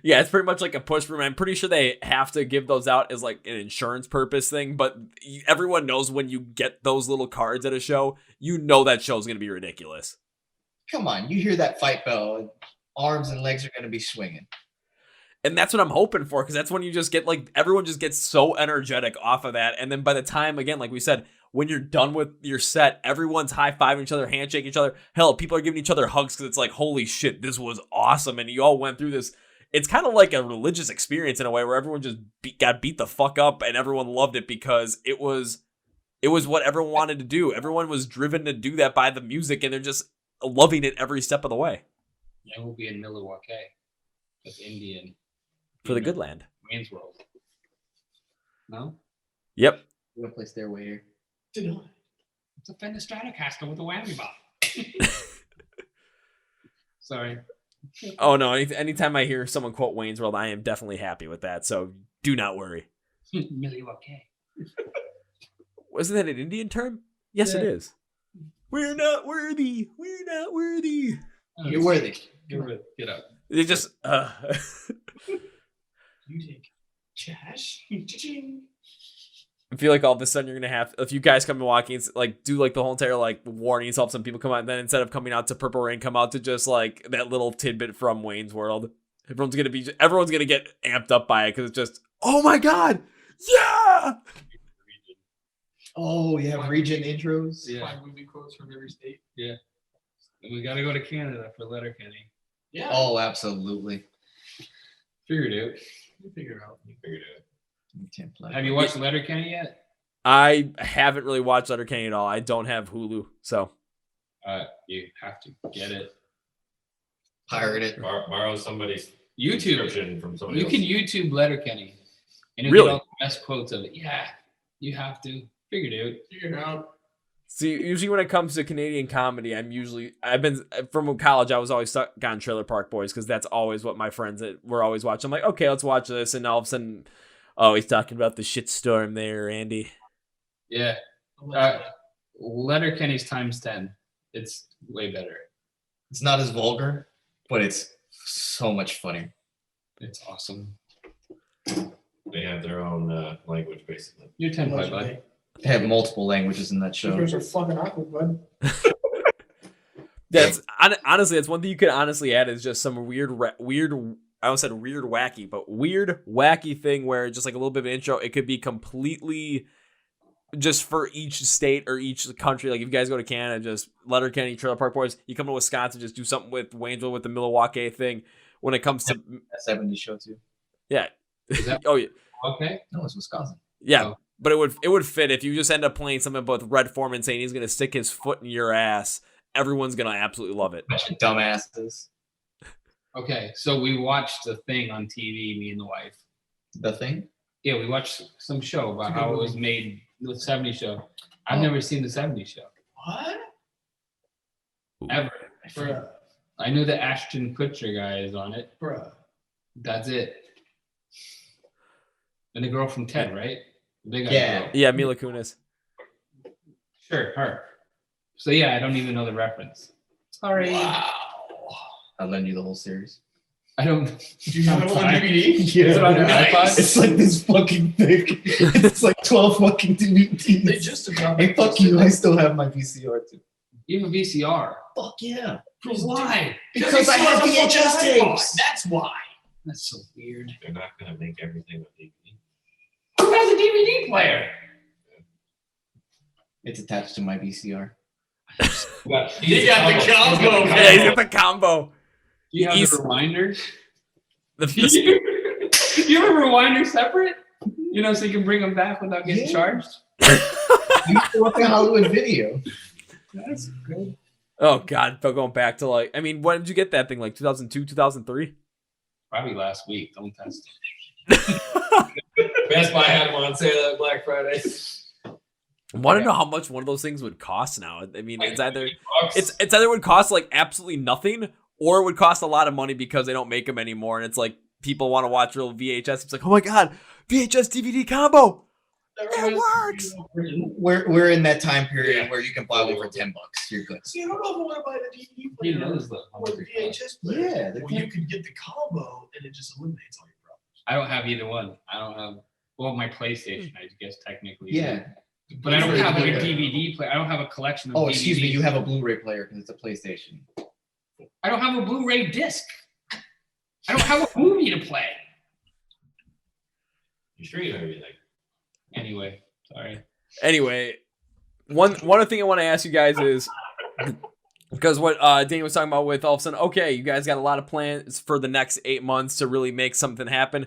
Yeah, it's pretty much like a push broom. I'm pretty sure they have to give those out as like an insurance purpose thing, but everyone knows when you get those little cards at a show, you know that show's going to be ridiculous. Come on, you hear that fight bell, arms and legs are going to be swinging. And that's what I'm hoping for, because that's when you just get like, everyone just gets so energetic off of that. And then by the time, again, like we said, when you're done with your set, everyone's high-fiving each other, handshaking each other. Hell, people are giving each other hugs because it's like, holy shit, this was awesome. And you all went through this. It's kind of like a religious experience in a way where everyone just got beat the fuck up and everyone loved it because it was what everyone wanted to do. Everyone was driven to do that by the music and they're just loving it every step of the way. Yeah, we'll be in Milwaukee. That's Indian. For the good land. Wayne's World. No? Yep. We're gonna play Stairway here. It's a Fender Stratocaster with a whammy bar. Sorry. Oh no, anytime I hear someone quote Wayne's World, I am definitely happy with that, so do not worry. Milwaukee. Wasn't that an Indian term? Yes, it is. We're not worthy. We're not worthy. You're worthy. You're worthy. Get up. They just You take cash. I feel like all of a sudden you're gonna have, if you guys come to Milwaukee and like do like the whole entire like warnings, help some people come out, and then instead of coming out to Purple Rain, come out to just like that little tidbit from Wayne's World. Everyone's gonna get amped up by it because it's just, oh my god, yeah. Oh, you have region intros. Yeah. 5 movie quotes from every state. Yeah. And we got to go to Canada for Letterkenny. Yeah. Oh, absolutely. Figured it. You figure it out. You figured it out. You can't play. Have you watched Letterkenny yet? I haven't really watched Letterkenny at all. I don't have Hulu, so You have to get it. Pirate it. Borrow somebody's YouTube. subscription from somebody You else. can YouTube Letterkenny. And you'll Really? get all the best quotes of it. Yeah. You have to. Figured it out. Figure it out. see, usually when it comes to Canadian comedy, I've been from college. I was always stuck on Trailer Park Boys because that's always what my friends were always watching. I'm like, okay, let's watch this, and all of a sudden, oh, he's talking about the shitstorm there, Andy. Yeah. Letterkenny's times 10. It's way better. It's not as vulgar, but it's so much funnier. It's awesome. They have their own language, basically. You're 10 by bud. They have multiple languages in that show. Those are fucking awkward, bud. That's honestly, that's one thing you could honestly add is just some weird. I almost said weird, wacky, but weird, wacky thing where just like a little bit of an intro, it could be completely just for each state or each country. Like if you guys go to Canada, just Letterkenny, Trailer Park Boys. You come to Wisconsin, just do something with Waynesville with the Milwaukee thing. When it comes to That 70s show too. yeah, Is that oh yeah, okay? No, it's Wisconsin. yeah. Oh. But it would fit if you just end up playing something with Red Foreman saying he's gonna stick his foot in your ass. Everyone's gonna absolutely love it. Bunch of dumbasses. Okay, so we watched the thing on TV, me and the wife. The Thing? Yeah, we watched some show about how it was made, the 70s show. I've Oh. never seen the '70s show What? ever. Bruh. I knew the Ashton Kutcher guy is on it. Bruh. That's it. And the girl from Ted, right? The big eyed Yeah. girl. Yeah, Mila Kunis. Sure, her. So yeah, I don't even know the reference. Sorry. Wow. I'll lend you the whole series. I don't. Do you have it on Fine. DVD? Is it on your iPod? It's like this fucking thick. It's like 12 fucking DVDs. They just about. Hey, fuck you. I still have my VCR too. You have a VCR. Fuck yeah. Why? Because I have VHS tapes. That's why. That's so weird. They're not gonna make everything on DVD. Who has a DVD player? It's attached to my VCR. You got the combo, Yeah, he's got the combo. Do you have He's- the rewinder? The- You have a rewinder separate? You know, so you can bring them back without getting Yeah. charged? I used to work in Hollywood Video. That's good. oh God, but going back to like, I mean, when did you get that thing? Like 2002, 2003? Probably last week. Don't test Best Buy had them on sale at Black Friday. I want to know how much one of those things would cost now. I mean, it's either $20. it's either would cost like absolutely nothing, or it would cost a lot of money because they don't make them anymore, and it's like people want to watch real VHS. It's like, oh my God, VHS DVD combo. It works. We're in that time period where you can buy one for $10. You're good. See, I don't know if I want to buy the DVD He player knows the or the VHS player. Yeah, they're Well, you could get the combo and it just eliminates all your problems. I don't have either one. I don't have, well, my PlayStation, I guess technically. Yeah. But I don't have like a Yeah. DVD player. I don't have a collection of Oh, DVDs. excuse me. You have a Blu-ray player because it's a PlayStation. I don't have a Blu-ray disc. I don't have a movie to play. You stream everything. Anyway, sorry. Anyway, one thing I want to ask you guys is because what Danny was talking about with all of a sudden, okay, you guys got a lot of plans for the next 8 months to really make something happen.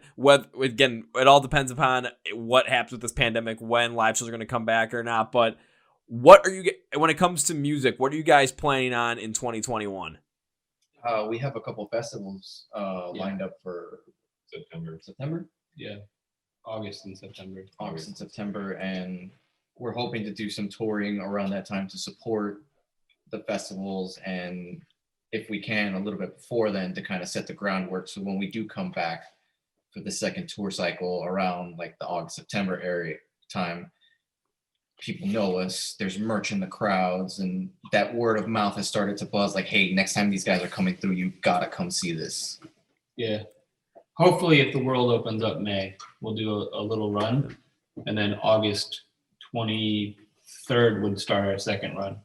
Again, it all depends upon what happens with this pandemic, when live shows are going to come back or not. But what are you, when it comes to music, what are you guys planning on in 2021? We have a couple festivals lined up for September, Yeah. August and September. August and September, and we're hoping to do some touring around that time to support the festivals, and if we can, a little bit before then to kind of set the groundwork. So when we do come back for the second tour cycle around like the August, September area time, people know us, there's merch in the crowds, and that word of mouth has started to buzz like, hey, next time these guys are coming through, you gotta come see this. Yeah. Hopefully, if the world opens up May, we'll do a little run. And then August 23rd would start our second run.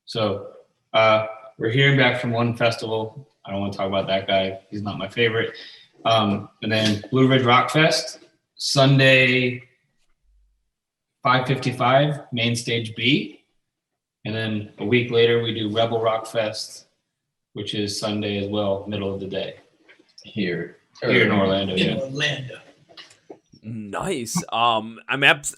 So we're hearing back from one festival. I don't want to talk about that guy. He's not my favorite. And then Blue Ridge Rock Fest, Sunday, 5:55, main stage B. And then a week later, we do Rebel Rock Fest, which is Sunday as well, middle of the day. Here Here in Orlando, In yeah. Orlando. Nice. I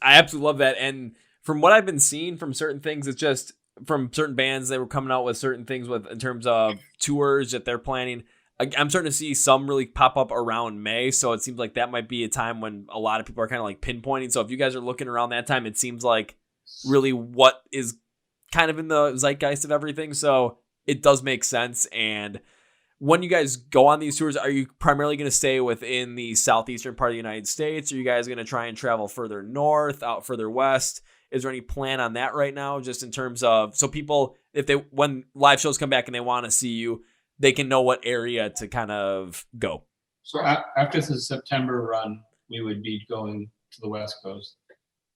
absolutely love that. And from what I've been seeing from certain things, it's just from certain bands, they were coming out with certain things with in terms of tours that they're planning. I'm starting to see some really pop up around May, so it seems like that might be a time when a lot of people are kind of like pinpointing. So if you guys are looking around that time, it seems like really what is kind of in the zeitgeist of everything. So it does make sense. And when you guys go on these tours, are you primarily going to stay within the southeastern part of the United States? Are you guys going to try and travel further north, out further west? Is there any plan on that right now? Just in terms of, so people, when live shows come back and they want to see you, they can know what area to kind of go. So after the September run, we would be going to the West Coast.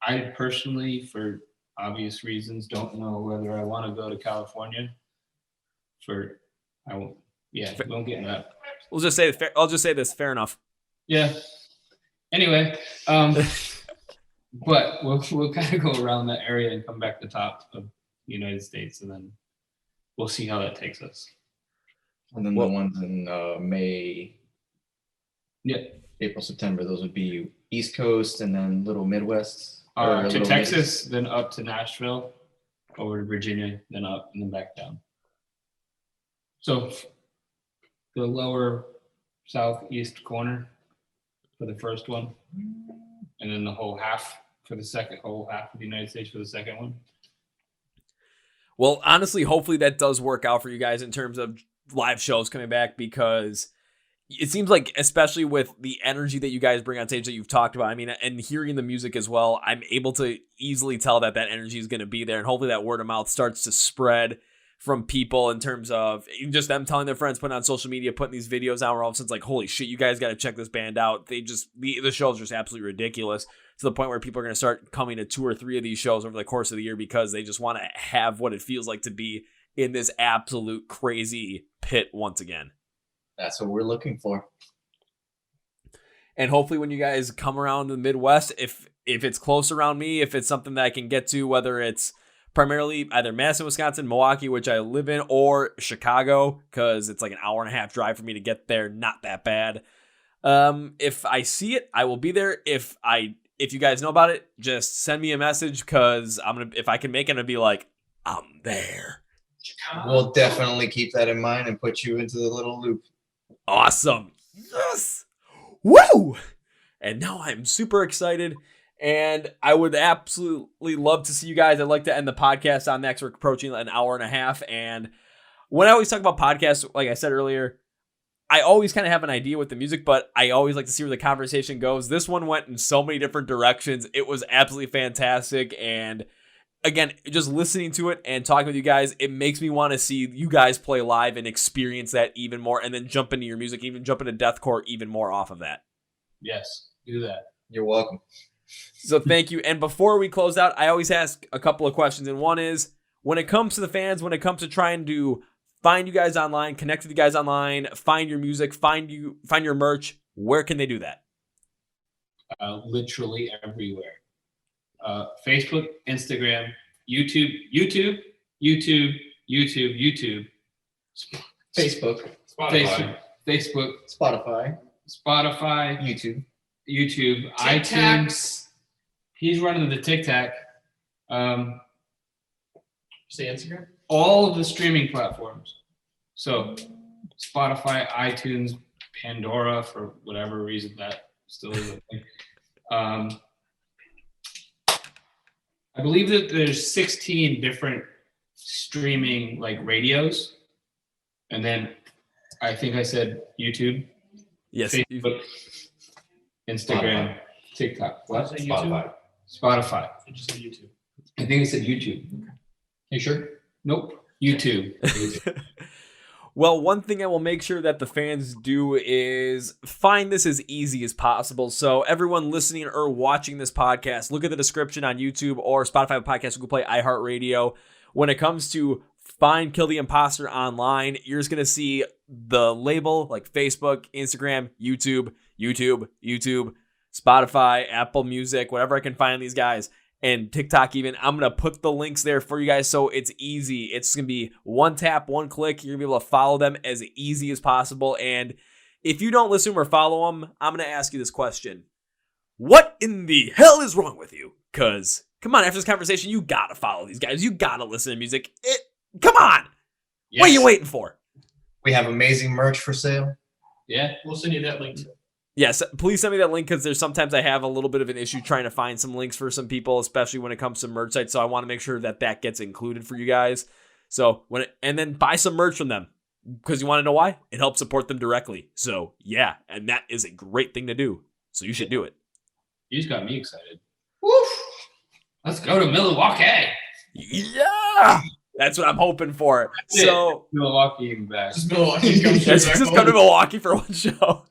I personally, for obvious reasons, don't know whether I want to go to California. We won't get into that. I'll just say this. Fair enough. Yeah. Anyway, but we'll kind of go around that area and come back to the top of the United States, and then we'll see how that takes us. And then the ones in May, Yeah. April, September, those would be East Coast and then little Midwest. or To little Texas, then up to Nashville, over to Virginia, then up, and then back down. So the lower southeast corner for the first one, and then the whole half for the second, whole half of the United States for the second one. Well, honestly, hopefully that does work out for you guys in terms of live shows coming back, because it seems like, especially with the energy that you guys bring on stage that you've talked about, I mean, and hearing the music as well, I'm able to easily tell that energy is going to be there, and hopefully that word of mouth starts to spread from people in terms of just them telling their friends, putting on social media, putting these videos out, where all of a sudden it's like, holy shit, you guys got to check this band out. The shows are just absolutely ridiculous, to the point where people are going to start coming to 2 or 3 of these shows over the course of the year, because they just want to have what it feels like to be in this absolute crazy pit once again. That's what we're looking for. And hopefully when you guys come around the Midwest, if it's close around me, if it's something that I can get to, whether it's primarily either Madison, Wisconsin, Milwaukee, which I live in, or Chicago, because it's like an hour and a half drive for me to get there. Not that bad. If I see it, I will be there. If you guys know about it, just send me a message, because if I can make it, I'm gonna be like, I'm there. We'll definitely keep that in mind and put you into the little loop. Awesome. Yes. Woo! And now I'm super excited, and I would absolutely love to see you guys. I'd like to end the podcast on next. We're approaching an hour and a half, and when I always talk about podcasts, like I said earlier, I always kind of have an idea with the music, but I always like to see where the conversation goes. This one went in so many different directions. It was absolutely fantastic, and again, just listening to it and talking with you guys, it makes me want to see you guys play live and experience that even more, and then jump into your music, even jump into deathcore even more off of that. Yes, do that. You're welcome. So thank you. And before we close out, I always ask a couple of questions, and one is, when it comes to the fans, when it comes to trying to find you guys online, connect with you guys online, find your music, find your merch, where can they do that? Literally everywhere. Facebook, Instagram, YouTube, Facebook, Spotify. Facebook, Spotify, YouTube, TikToks. iTunes. He's running the TikTok. Say Instagram. All of the streaming platforms. So Spotify, iTunes, Pandora, for whatever reason that still is a thing. I believe that there's 16 different streaming like radios, and then I think I said YouTube, Yes. Facebook, Instagram, Spotify. TikTok. What? Say YouTube. Spotify. I just said YouTube. I think I said YouTube. You sure? Nope. YouTube. Well, one thing I will make sure that the fans do is find this as easy as possible. So everyone listening or watching this podcast, look at the description on YouTube or Spotify podcast, Google Play, iHeart Radio. When it comes to find Kill the Imposter online, you're just going to see the label like Facebook, Instagram, YouTube, Spotify, Apple Music, whatever I can find these guys, and TikTok even. I'm going to put the links there for you guys so it's easy. It's going to be one tap, one click. You're going to be able to follow them as easy as possible. And if you don't listen or follow them, I'm going to ask you this question. What in the hell is wrong with you? Because, come on, after this conversation, you got to follow these guys. You got to listen to music. Come on. Yes. What are you waiting for? We have amazing merch for sale. Yeah. We'll send you that link too. Yes, please send me that link, because there's sometimes I have a little bit of an issue trying to find some links for some people, especially when it comes to merch sites. So I want to make sure that gets included for you guys. So and then buy some merch from them, because you want to know why? It helps support them directly. So yeah, and that is a great thing to do. So you should do it. You just got me excited. Woof. Let's go to Milwaukee. Yeah, that's what I'm hoping for. So Milwaukee and back. Just Milwaukee. just come to Milwaukee for one show.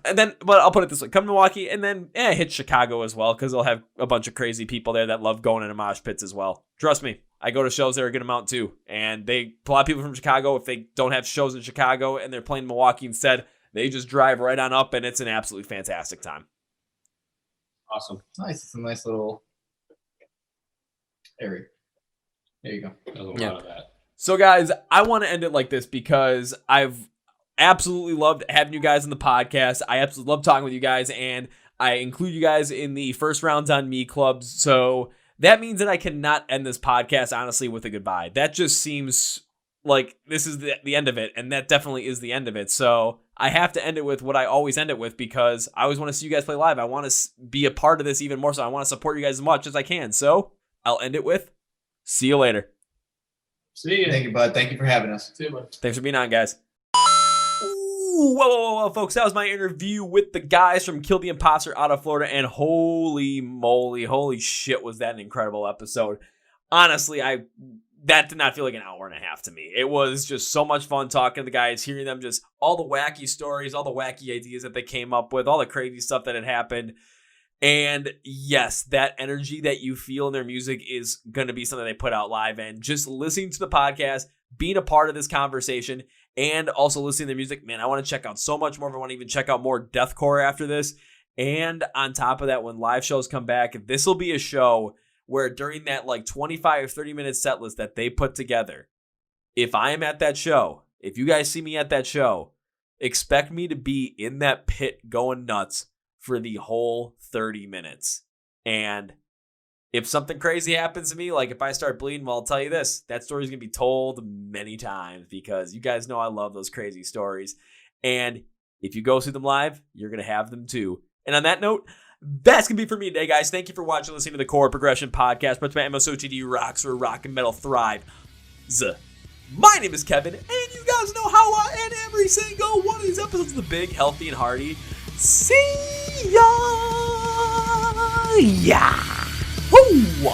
And then, but I'll put it this way: come to Milwaukee, and then hit Chicago as well, because they'll have a bunch of crazy people there that love going into mosh pits as well. Trust me, I go to shows there a good amount too, and a lot of people from Chicago, if they don't have shows in Chicago and they're playing Milwaukee instead, they just drive right on up, and it's an absolutely fantastic time. Awesome. Nice. It's a nice little area. There you go. There's a Yeah. lot of that. So guys, I want to end it like this, because I've absolutely loved having you guys on the podcast. I absolutely love talking with you guys, and I include you guys in the first rounds on me clubs. So that means that I cannot end this podcast, honestly, with a goodbye. That just seems like this is the end of it, and that definitely is the end of it. So I have to end it with what I always end it with, because I always want to see you guys play live. I want to be a part of this even more, so I want to support you guys as much as I can. So I'll end it with, see you later. See ya. Thank you, bud. Thank you for having us. See you, bud. Thanks for being on, guys. Ooh, whoa, folks. That was my interview with the guys from Kill the Imposter out of Florida. And holy moly, holy shit, was that an incredible episode. Honestly, that did not feel like an hour and a half to me. It was just so much fun talking to the guys, hearing them just all the wacky stories, all the wacky ideas that they came up with, all the crazy stuff that had happened. And yes, that energy that you feel in their music is going to be something they put out live. And just listening to the podcast, being a part of this conversation, and also listening to their music, man, I want to check out so much more. I want to even check out more deathcore after this. And on top of that, when live shows come back, this will be a show where during that like 25, 30-minute set list that they put together, if I am at that show, if you guys see me at that show, expect me to be in that pit going nuts for the whole 30 minutes. And if something crazy happens to me, like if I start bleeding, well, I'll tell you this, that story's going to be told many times because you guys know I love those crazy stories. And if you go see them live, you're going to have them too. And on that note, that's going to be for me today, guys. Thank you for watching and listening to the Chord Progression Podcast, brought to you by MSOTD Rocks, where rock and metal thrive. My name is Kevin, and you guys know how I end every single one of these episodes of the Big, Healthy, and Hearty. See ya! Yeah! Woo!